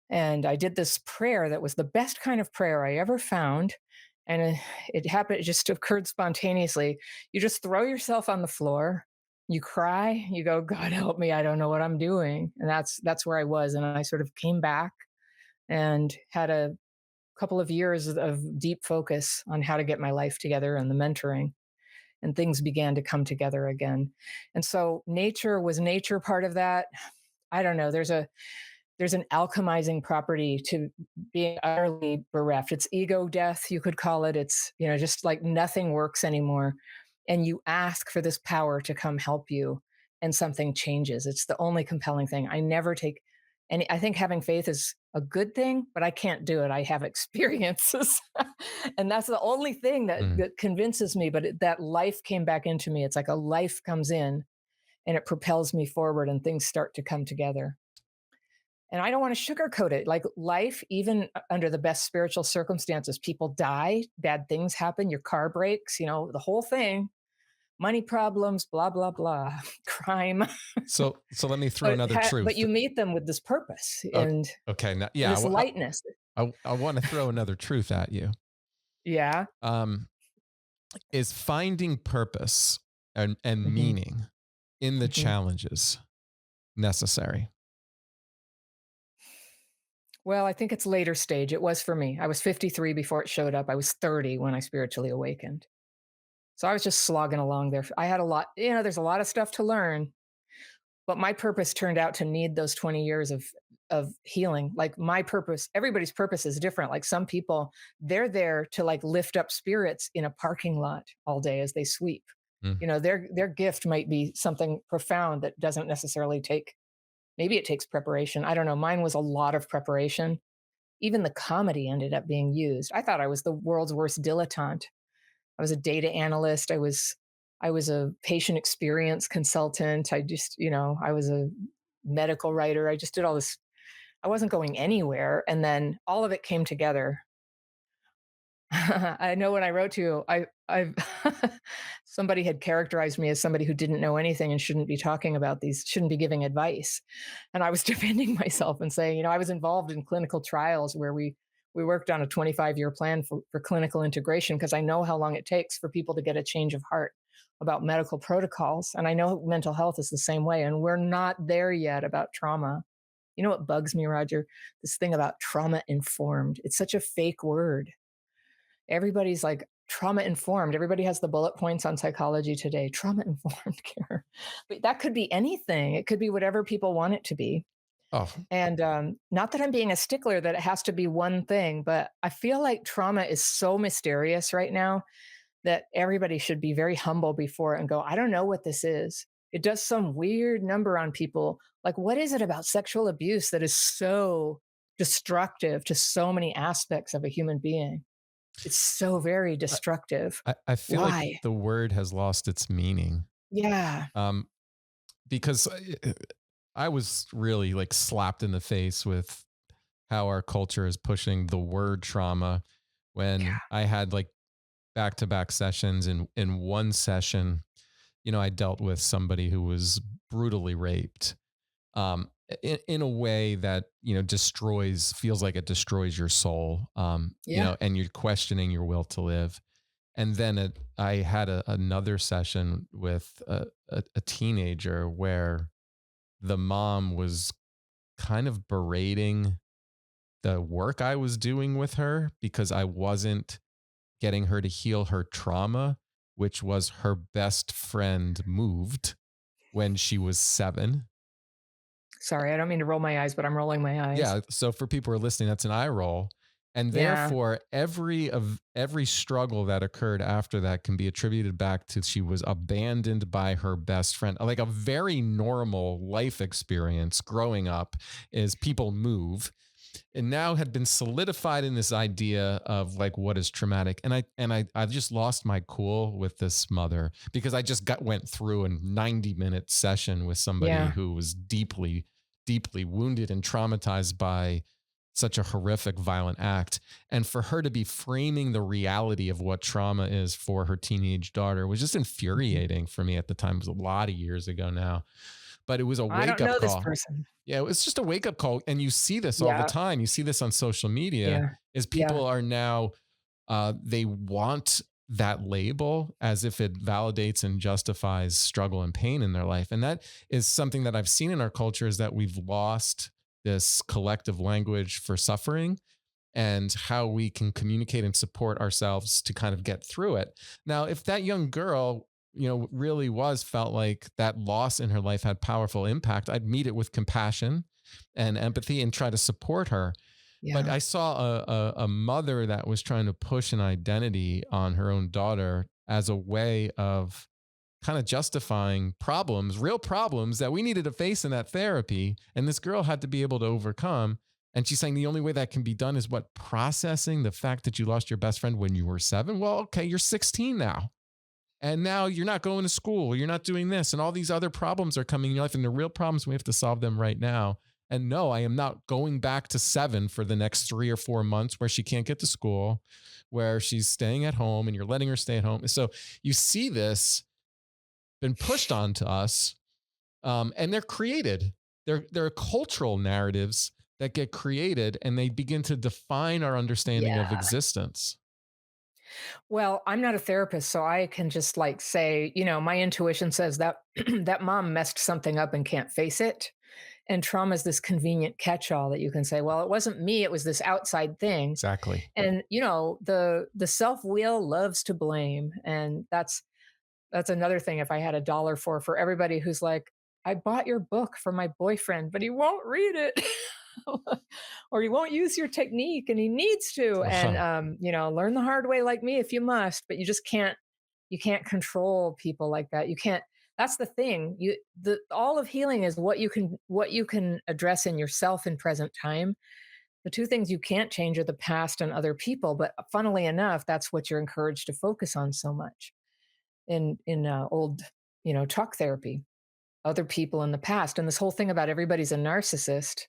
And I did this prayer that was the best kind of prayer I ever found. And it happened, it just occurred spontaneously. You just throw yourself on the floor, you cry, you go, God help me, I don't know what I'm doing. And that's where I was. And I sort of came back and had a couple of years of deep focus on how to get my life together and the mentoring. And things began to come together again. And so nature part of that. I don't know. There's an alchemizing property to being utterly bereft. It's ego death, you could call it. It's, just like nothing works anymore. And you ask for this power to come help you, and something changes. It's the only compelling thing. I never take any, I think having faith is a good thing, but I can't do it. I have experiences. And that's the only thing Mm. that convinces me. But that life came back into me. It's like a life comes in and it propels me forward, and things start to come together. And I don't want to sugarcoat it. Like life, even under the best spiritual circumstances, people die, bad things happen, your car breaks, the whole thing, money problems, blah, blah, blah, crime. So let me throw but, another but truth. you meet them with this purpose O- and Okay. Now, yeah, this lightness. I want to throw another truth at you. Yeah. Um, is finding purpose and Hmm. meaning in the Hmm. challenges necessary? Well, I think it's later stage. It was for me. I was 53 before it showed up. I was 30 when I spiritually awakened. So I was just slogging along there. I had a lot, there's a lot of stuff to learn. But my purpose turned out to need those 20 years of healing. Like my purpose, everybody's purpose is different. Like some people, they're there to like lift up spirits in a parking lot all day as they sweep. Mm. Their gift might be something profound that doesn't necessarily take, maybe it takes preparation. I don't know. Mine was a lot of preparation. Even the comedy ended up being used. I thought I was the world's worst dilettante. I was a data analyst. I was a patient experience consultant. I was a medical writer. I just did all this. I wasn't going anywhere. And then all of it came together. I know when I wrote to you, I've somebody had characterized me as somebody who didn't know anything and shouldn't be talking about these, shouldn't be giving advice. And I was defending myself and saying, I was involved in clinical trials where we worked on a 25-year plan for clinical integration because I know how long it takes for people to get a change of heart about medical protocols. And I know mental health is the same way. And we're not there yet about trauma. You know what bugs me, Roger? This thing about trauma informed. It's such a fake word. Everybody's like trauma informed. Everybody has the bullet points on psychology today, trauma informed care. But that could be anything. It could be whatever people want it to be. Oh, And not that I'm being a stickler that it has to be one thing, but I feel like trauma is so mysterious right now that everybody should be very humble before it and go, I don't know what this is. it does some weird number on people. Like, what is it about sexual abuse that is so destructive to so many aspects of a human being? It's so very I, destructive. I feel like Why? the word has lost its meaning. Yeah. Um, because I was really like slapped in the face with how our culture is pushing the word trauma when Yeah. I had like back to back sessions. In one session, I dealt with somebody who was brutally raped, in a way that, feels like it destroys your soul, Yeah. and you're questioning your will to live. And then I had another session with a teenager where the mom was kind of berating the work I was doing with her because I wasn't getting her to heal her trauma, which was her best friend moved when she was 7. Sorry, I don't mean to roll my eyes, but I'm rolling my eyes. Yeah, so for people who are listening, that's an eye roll. And Yeah. therefore, every struggle that occurred after that can be attributed back to she was abandoned by her best friend. Like a very normal life experience growing up is people move, and now had been solidified in this idea of like what is traumatic. And I just lost my cool with this mother because I just went through a 90-minute session with somebody Yeah. who was deeply, deeply wounded and traumatized by such a horrific, violent act. And for her to be framing the reality of what trauma is for her teenage daughter was just Mhm. infuriating for me at the time. It was a lot of years ago now, but it was a I wake don't up know this call. person. Yeah, it's just a wake up call. And you see this all the Yeah. time. You see this on social media Yeah. is Yeah. people are now, they want that label as if it validates and justifies struggle and pain in their life. And that is something that I've seen in our culture is that we've lost this collective language for suffering and how we can communicate and support ourselves to kind of get through it. Now, if that young girl, really felt like that loss in her life had powerful impact, I'd meet it with compassion and empathy and try to support her. But Yeah. I saw a mother that was trying to push an identity on her own daughter as a way of kind of justifying problems, real problems that we needed to face in that therapy. And this girl had to be able to overcome. And she's saying the only way that can be done is what? Processing the fact that you lost your best friend when you were 7. Well, okay, you're 16 now. And now you're not going to school, you're not doing this, and all these other problems are coming in your life. And the real problems, we have to solve them right now. And no, I am not going back to 7 for the next 3 or 4 months where she can't get to school, where she's staying at home and you're letting her stay at home. So you see this been pushed onto us, and they're created. They're cultural narratives that get created, and they begin to define our understanding of Yeah. existence. Well, I'm not a therapist, so I can just like say, my intuition says that that mom messed something up and can't face it. And trauma is this convenient catch-all that you can say, well, it wasn't me, it was this outside thing. Exactly. And the self-will loves to blame. And that's another thing if I had a dollar for everybody who's like, I bought your book for my boyfriend, but he won't read it. Or he won't use your technique and he needs to. And learn the hard way like me if you must, but you can't control people like that. You can't. That's the thing. The all of healing is what you can address in yourself in present time. The two things you can't change are the past and other people, but funnily enough, that's what you're encouraged to focus on so much in old talk therapy, other people in the past. And this whole thing about everybody's a narcissist,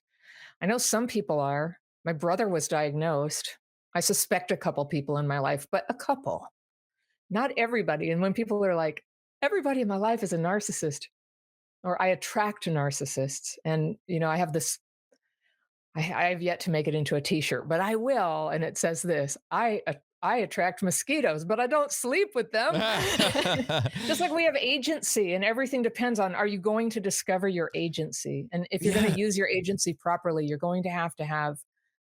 I know some people are. My brother was diagnosed. I suspect a couple people in my life, but a couple, not everybody. And when people are like, everybody in my life is a narcissist, or I attract narcissists, and I have this, I have yet to make it into a T-shirt, but I will. And it says this: I attract mosquitoes, but I don't sleep with them. Just like we have agency, and everything depends on, are you going to discover your agency? And if you're going to Yeah. use your agency properly, you're going to have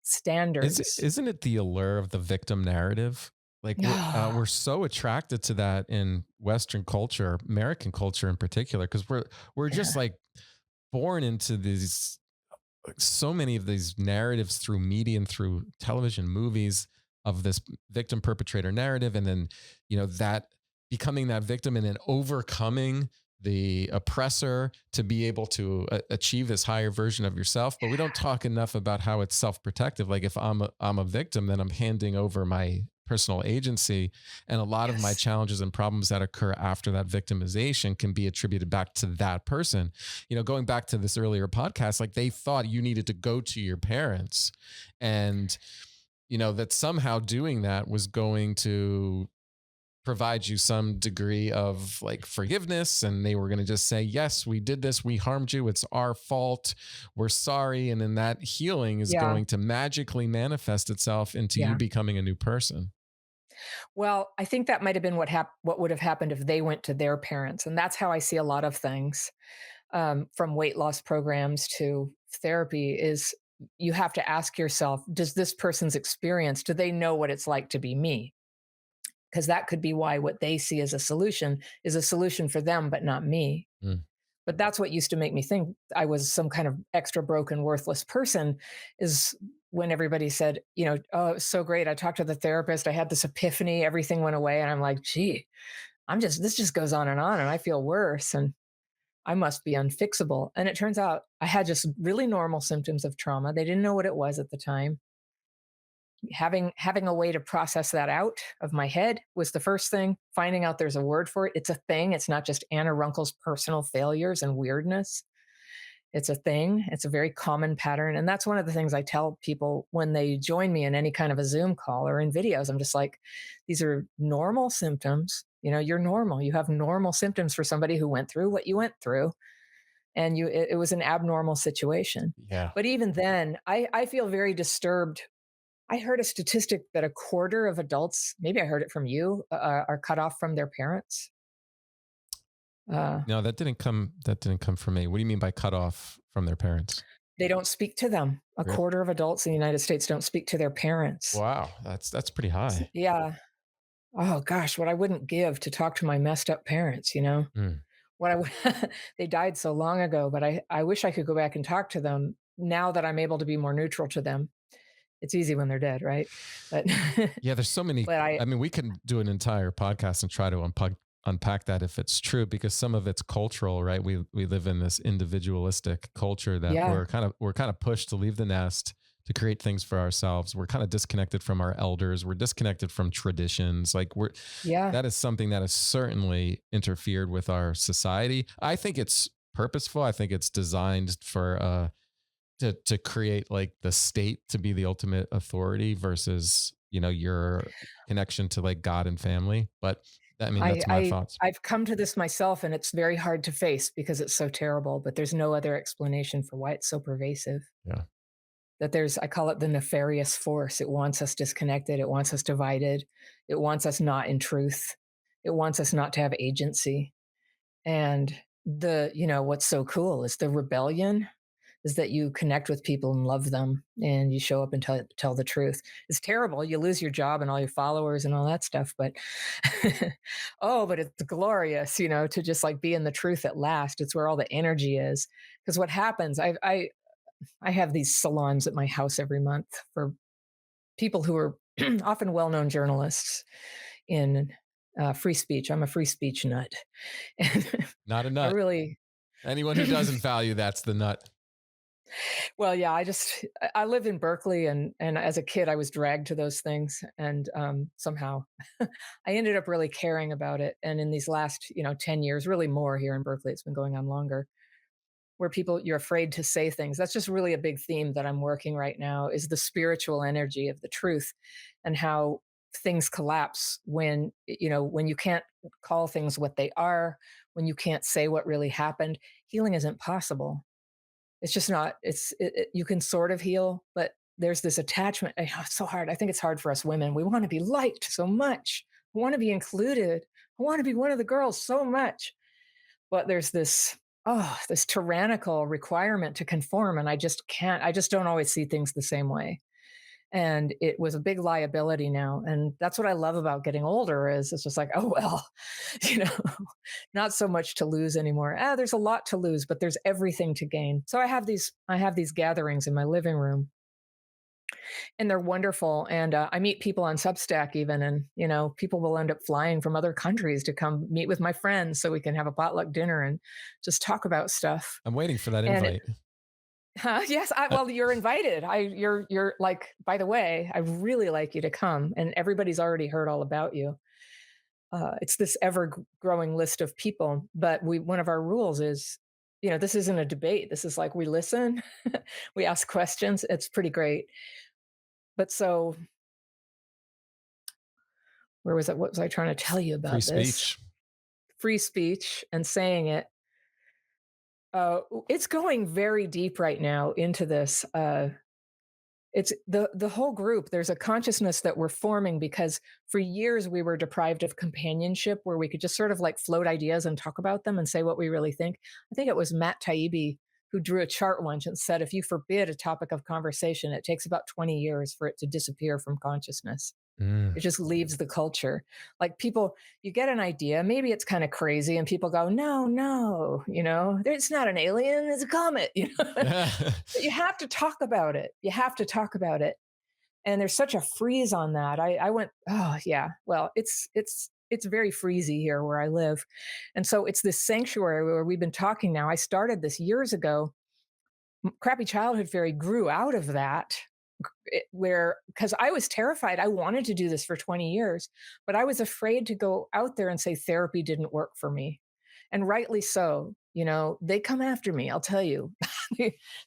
standards. Isn't it the allure of the victim narrative? Like we're so attracted to that in Western culture, American culture in particular, because we're just Yeah. like born into these, so many of these narratives through media and through television, movies, of this victim perpetrator narrative. And then, that becoming that victim and then overcoming the oppressor to be able to achieve this higher version of yourself. But we don't talk enough about how it's self-protective. Like if I'm a victim, then I'm handing over my personal agency. And a lot of my Yes. challenges and problems that occur after that victimization can be attributed back to that person. Going back to this earlier podcast, like they thought you needed to go to your parents, and that somehow doing that was going to provide you some degree of like forgiveness, and they were going to just say, yes, we did this, we harmed you, it's our fault, we're sorry. And then that healing is Yeah. going to magically manifest itself into you Yeah. becoming a new person. Well, I think that might have been what would have happened if they went to their parents, and that's how I see a lot of things, from weight loss programs to therapy. Is you have to ask yourself, does this person's experience, do they know what it's like to be me? Because that could be why what they see as a solution is a solution for them, but not me. Mm. But that's what used to make me think I was some kind of extra broken, worthless person, is when everybody said, oh, it was so great. I talked to the therapist. I had this epiphany. Everything went away. And I'm like, gee, this just goes on. And I feel worse. And I must be unfixable. And it turns out I had just really normal symptoms of trauma. They didn't know what it was at the time. Having a way to process that out of my head was the first thing. Finding out there's a word for it. It's a thing. It's not just Anna Runkle's personal failures and weirdness. It's a thing. It's a very common pattern. And that's one of the things I tell people when they join me in any kind of a Zoom call or in videos. I'm just like, these are normal symptoms. You're normal. You have normal symptoms for somebody who went through what you went through. And it was an abnormal situation. Yeah. But even then, I feel very disturbed. I heard a statistic that a quarter of adults, maybe I heard it from you, are cut off from their parents. Uh, No, that didn't come from me. What do you mean by cut off from their parents? they don't speak to them. A Really? quarter of adults in the United States don't speak to their parents. Wow, that's pretty high. Yeah. Oh gosh, what I wouldn't give to talk to my messed up parents, Mm. What I would they died so long ago, but I wish I could go back and talk to them now that I'm able to be more neutral to them. It's easy when they're dead, right? But Yeah, there's so many. but I mean, we can do an entire podcast and try to unpack that if it's true, because some of it's cultural, right? We live in this individualistic culture that yeah, we're kind of pushed to leave the nest, to create things for ourselves. We're kind of disconnected from our elders. We're disconnected from traditions. Like yeah. that is something that has certainly interfered with our society. I think it's purposeful. I think it's designed for to create like the state to be the ultimate authority versus your connection to like God and family. But I mean, I that's my I thoughts. I've come to this myself, and it's very hard to face because it's so terrible, but there's no other explanation for why it's so pervasive. Yeah. That I call it the nefarious force. It wants us disconnected, it wants us divided, it wants us not in truth. It wants us not to have agency. And what's so cool is the rebellion is that you connect with people and love them and you show up and tell the truth. It's terrible. You lose your job and all your followers and all that stuff, but but it's glorious, to just like be in the truth at last. It's where all the energy is. Because what happens, I have these salons at my house every month for people who are often well-known journalists in free speech. I'm a free speech nut. And Not a I nut. really Anyone who doesn't value that's the nut. Well, yeah, I live in Berkeley, and as a kid I was dragged to those things, and somehow I ended up really caring about it. And in these last 10 years, really more here in Berkeley, it's been going on longer, where you're afraid to say things. That's just really a big theme that I'm working right now, is the spiritual energy of the truth, and how things collapse when when you can't call things what they are, when you can't say what really happened. Healing isn't possible. It's just not. You can sort of heal, but there's this attachment. It's so hard. I think it's hard for us women. We want to be liked so much. I want to be included. I want to be one of the girls so much. But there's this tyrannical requirement to conform, and I just can't. I just don't always see things the same way. And it was a big liability now, and that's what I love about getting older. Is it's just like, oh well, you know, not so much to lose anymore. There's a lot to lose, but there's everything to gain. So I have these gatherings in my living room And they're wonderful. And I meet people on Substack even, and people will end up flying from other countries to come meet with my friends so we can have a potluck dinner and just talk about stuff. I'm waiting for that And invite. yes, Uh, well, you're invited. You're like, by the way, I really like you to come, and everybody's already heard all about you. It's this ever growing list of people, but one of our rules is, this isn't a debate. This is like we listen, we ask questions. It's pretty great. But so, where was it? What was I trying to tell you Free about this? speech. Free speech and saying it. It's going very deep right now into this. It's the whole group. There's a consciousness that we're forming because for years we were deprived of companionship where we could just sort of like float ideas and talk about them and say what we really think. I think it was Matt Taibbi who drew a chart once and said if you forbid a topic of conversation, it takes about 20 years for it to disappear from consciousness. Mm. It just leaves the culture. Like people, you get an idea, maybe it's kind of crazy, and people go, no, no, it's not an alien, it's a comet, But you have to talk about it. You have to talk about it. And there's such a freeze on that. I went, oh yeah, well, it's very freezy here where I live. And so it's this sanctuary where we've been talking now. I started this years ago. Crappy Childhood Fairy grew out of that where because I was terrified. I wanted to do this for 20 years, but I was afraid to go out there and say therapy didn't work for me. And rightly so. They come after me, I'll tell you.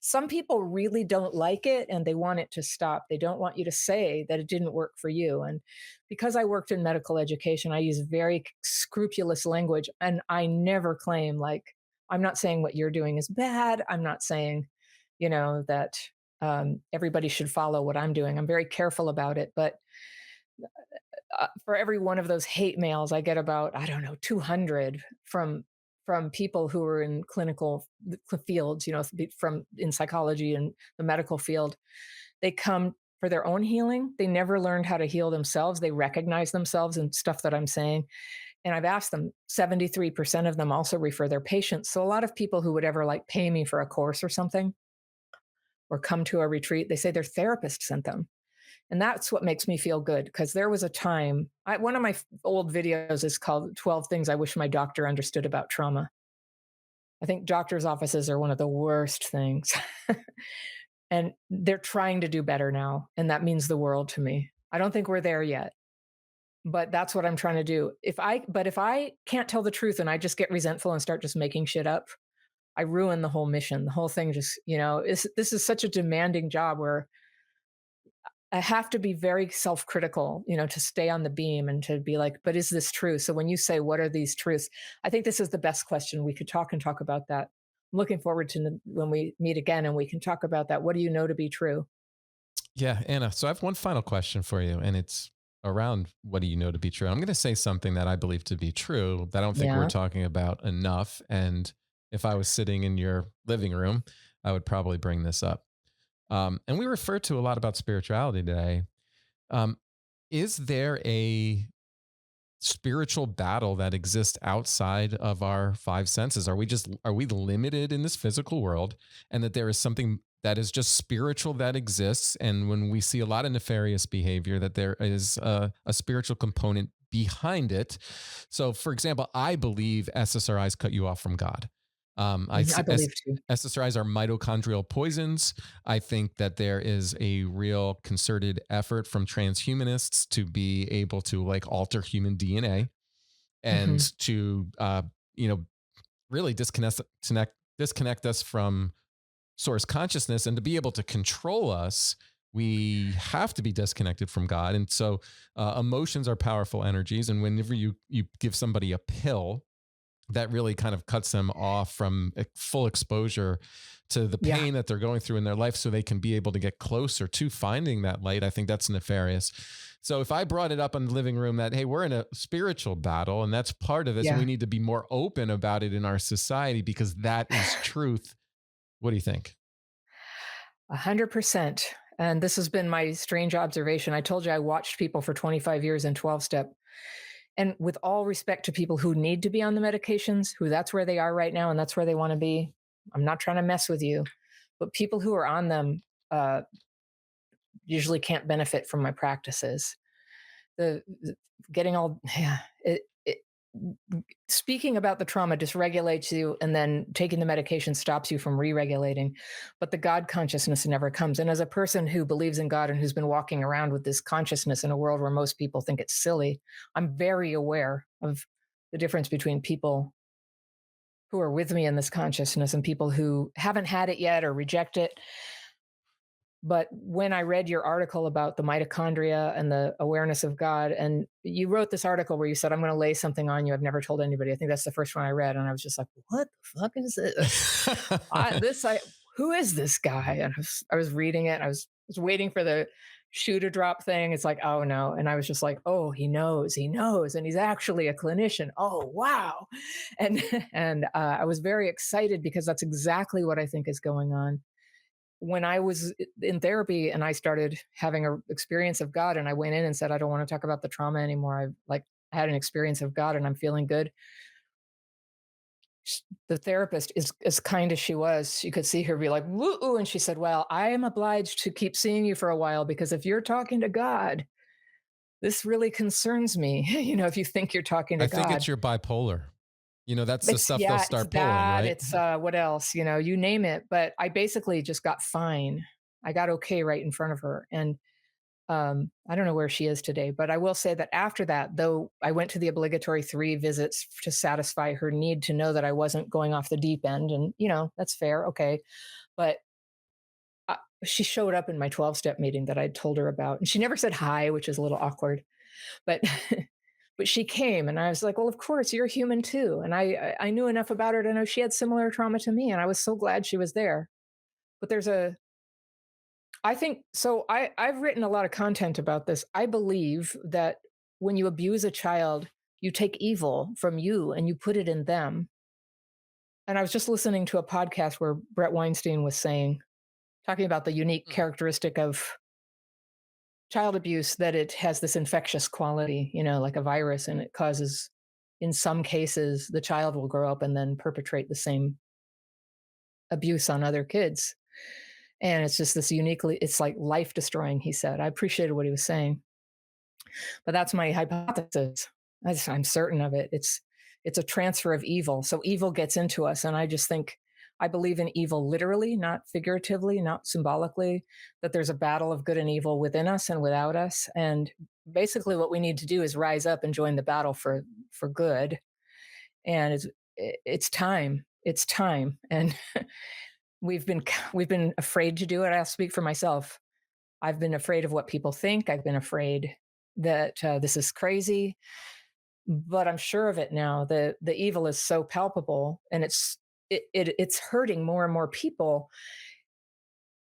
Some people really don't like it and they want it to stop. They don't want you to say that it didn't work for you. And because I worked in medical education, I use very scrupulous language and I never claim, like, I'm not saying what you're doing is bad. I'm not saying, that everybody should follow what I'm doing. I'm very careful about it. But for every one of those hate mails, I get about, I don't know, 200 from people who are in clinical fields, from in psychology and the medical field. They come for their own healing. They never learned how to heal themselves. They recognize themselves in stuff that I'm saying. And I've asked them, 73% of them also refer their patients. So a lot of people who would ever like pay me for a course or something or come to a retreat, they say their therapist sent them. And that's what makes me feel good because there was a time, one of my old videos is called 12 Things I Wish My Doctor Understood About Trauma. I think doctors' offices are one of the worst things. And they're trying to do better now. And that means the world to me. I don't think we're there yet, but that's what I'm trying to do. If I can't tell the truth and I just get resentful and start just making shit up, I ruin the whole mission. The whole thing just, this is such a demanding job where I have to be very self-critical, to stay on the beam and to be like, but is this true? So when you say, what are these truths? I think this is the best question. We could talk and talk about that. I'm looking forward to when we meet again and we can talk about that. What do you know to be true? Yeah, Anna. So I have one final question for you, and it's around what do you know to be true? I'm going to say something that I believe to be true that I don't think we're Yeah. talking about enough. And if I was sitting in your living room, I would probably bring this up. And we refer to a lot about spirituality today. Um, is there a spiritual battle that exists outside of our five senses? Are we limited in this physical world and that there is something that is just spiritual that exists? And when we see a lot of nefarious behavior, that there is a spiritual component behind it. So, for example, I believe SSRIs cut you off from God. I believe too. SSRIs are mitochondrial poisons. I think that there is a real concerted effort from transhumanists to be able to like alter human DNA and Hmm. to, you know, really disconnect us from source consciousness, and to be able to control us. We have to be disconnected from God, and so emotions are powerful energies. And whenever you give somebody a pill, that really kind of cuts them off from full exposure to the Yeah. pain that they're going through in their life so they can be able to get closer to finding that light. I think that's nefarious. So if I brought it up in the living room that, hey, we're in a spiritual battle and that's part of this, and Yeah. we need to be more open about it in our society because that is truth. What do you think? 100%. And this has been my strange observation. I told you I watched people for 25 years in 12 step. And with all respect to people who need to be on the medications, who that's where they are right now and that's where they want to be, I'm not trying to mess with you. But people who are on them, uh, usually can't benefit from my practices. The getting all yeah, it speaking about the trauma dysregulates you, and then taking the medication stops you from re-regulating, but the God consciousness never comes. And as a person who believes in God and who's been walking around with this consciousness in a world where most people think it's silly, I'm very aware of the difference between people who are with me in this consciousness and people who haven't had it yet or reject it. But when I read your article about the mitochondria and the awareness of God, and you wrote this article where you said, I'm going to lay something on you I've never told anybody. I think that's the first one I read. And I was just like, what the fuck is this? Who is this guy? And I was reading it. I was waiting for the shoe to drop thing. It's like, oh no. And I was just like, oh, he knows. And he's actually a clinician. Oh, wow. And, I was very excited because that's exactly what I think is going on. When I was in therapy and I started having an experience of God, and I went in and said, I don't want to talk about the trauma anymore. I had an experience of God and I'm feeling good. The therapist, is as kind as she was, you could see her be like, woo. And she said, well, I am obliged to keep seeing you for a while because if you're talking to God, this really concerns me. If you think you're talking to I think it's God. your bipolar. That's the It's stuff they'll yeah, it's start pulling, that, right? it's, what else, you name it, but I basically just got fine. I got okay right in front of her, and, I don't know where she is today, but I will say that after that, though I went to the obligatory 3 visits to satisfy her need to know that I wasn't going off the deep end, and, that's fair, okay, but, she showed up in my 12-step meeting that I'd told her about, and she never said hi, which is a little awkward, but but she came, and I was like, well, of course you're human too. And I knew enough about her to know she had similar trauma to me, and I was so glad she was there. But I think so. I've written a lot of content about this. I believe that when you abuse a child, you take evil from you and you put it in them. And I was just listening to a podcast where Brett Weinstein was talking about the unique Mm. characteristic of child abuse, that it has this infectious quality, like a virus, and it causes, in some cases, the child will grow up and then perpetrate the same abuse on other kids. And it's just it's like life destroying, he said. I appreciated what he was saying. But that's my hypothesis. I'm certain of it. It's a transfer of evil. So evil gets into us. And I just think I believe in evil literally, not figuratively, not symbolically, that there's a battle of good and evil within us and without us. And basically what we need to do is rise up and join the battle for good. And it's time. It's time. And we've been we've been afraid to do it. I'll speak for myself. I've been afraid of what people think. I've been afraid that this is crazy, but I'm sure of it now. The evil is so palpable, and it's hurting more and more people.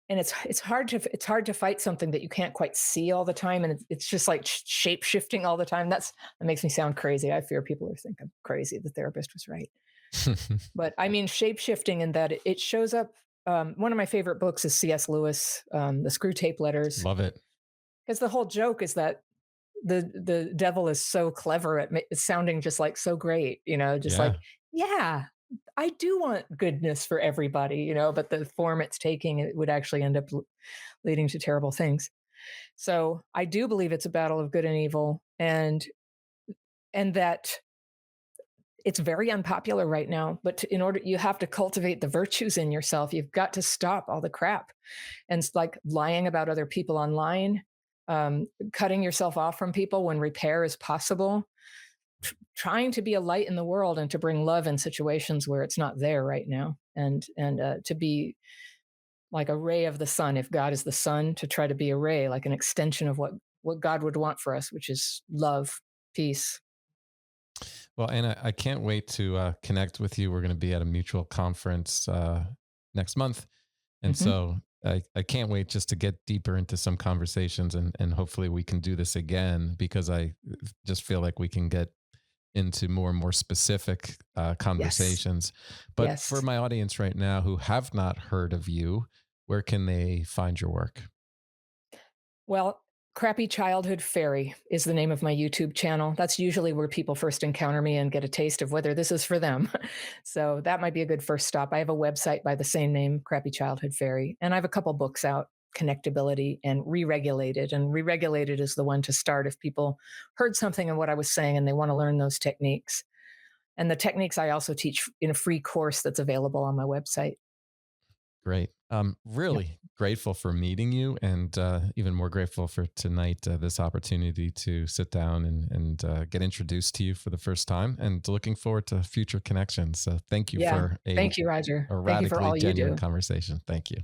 And it's hard to fight something that you can't quite see all the time, and it's just like shape shifting all the time. That makes me sound crazy. I fear people are think I'm crazy. The therapist was right, but I mean shape shifting in that it shows up. One of my favorite books is C.S. Lewis, the Screw Tape Letters, Love it. because the whole joke is that the devil is so clever at sounding just like so great, just Yeah. like, yeah, I do want goodness for everybody, but the form it's taking, it would actually end up leading to terrible things. So I do believe it's a battle of good and evil, and that it's very unpopular right now, but in order, you have to cultivate the virtues in yourself. You've got to stop all the crap, and it's like lying about other people online, cutting yourself off from people when repair is possible, trying to be a light in the world and to bring love in situations where it's not there right now, and to be like a ray of the sun. If God is the sun, to try to be a ray, like an extension of what God would want for us, which is love, peace. Well, Anna, I can't wait to connect with you. We're going to be at a mutual conference next month. And Hmm. so I can't wait just to get deeper into some conversations, and hopefully we can do this again, because I just feel like we can get into more and more specific Yes. conversations. But for Yes. my audience right now who have not heard of you, where can they find your work? Well, Crappy Childhood Fairy is the name of my YouTube channel. That's usually where people first encounter me and get a taste of whether this is for them. So that might be a good first stop. I have a website by the same name, Crappy Childhood Fairy, and I have a couple books out. Connectability, and Re-Regulated. And Re-Regulated is the one to start if people heard something in what I was saying and they want to learn those techniques. And the techniques I also teach in a free course that's available on my website. Great. Yeah. Really grateful for meeting you, and even more grateful for tonight, this opportunity to sit down and get introduced to you for the first time, and looking forward to future connections. So thank you Yeah. for Thank you, Roger. a Thank you for radically all you genuine do. conversation. Thank you.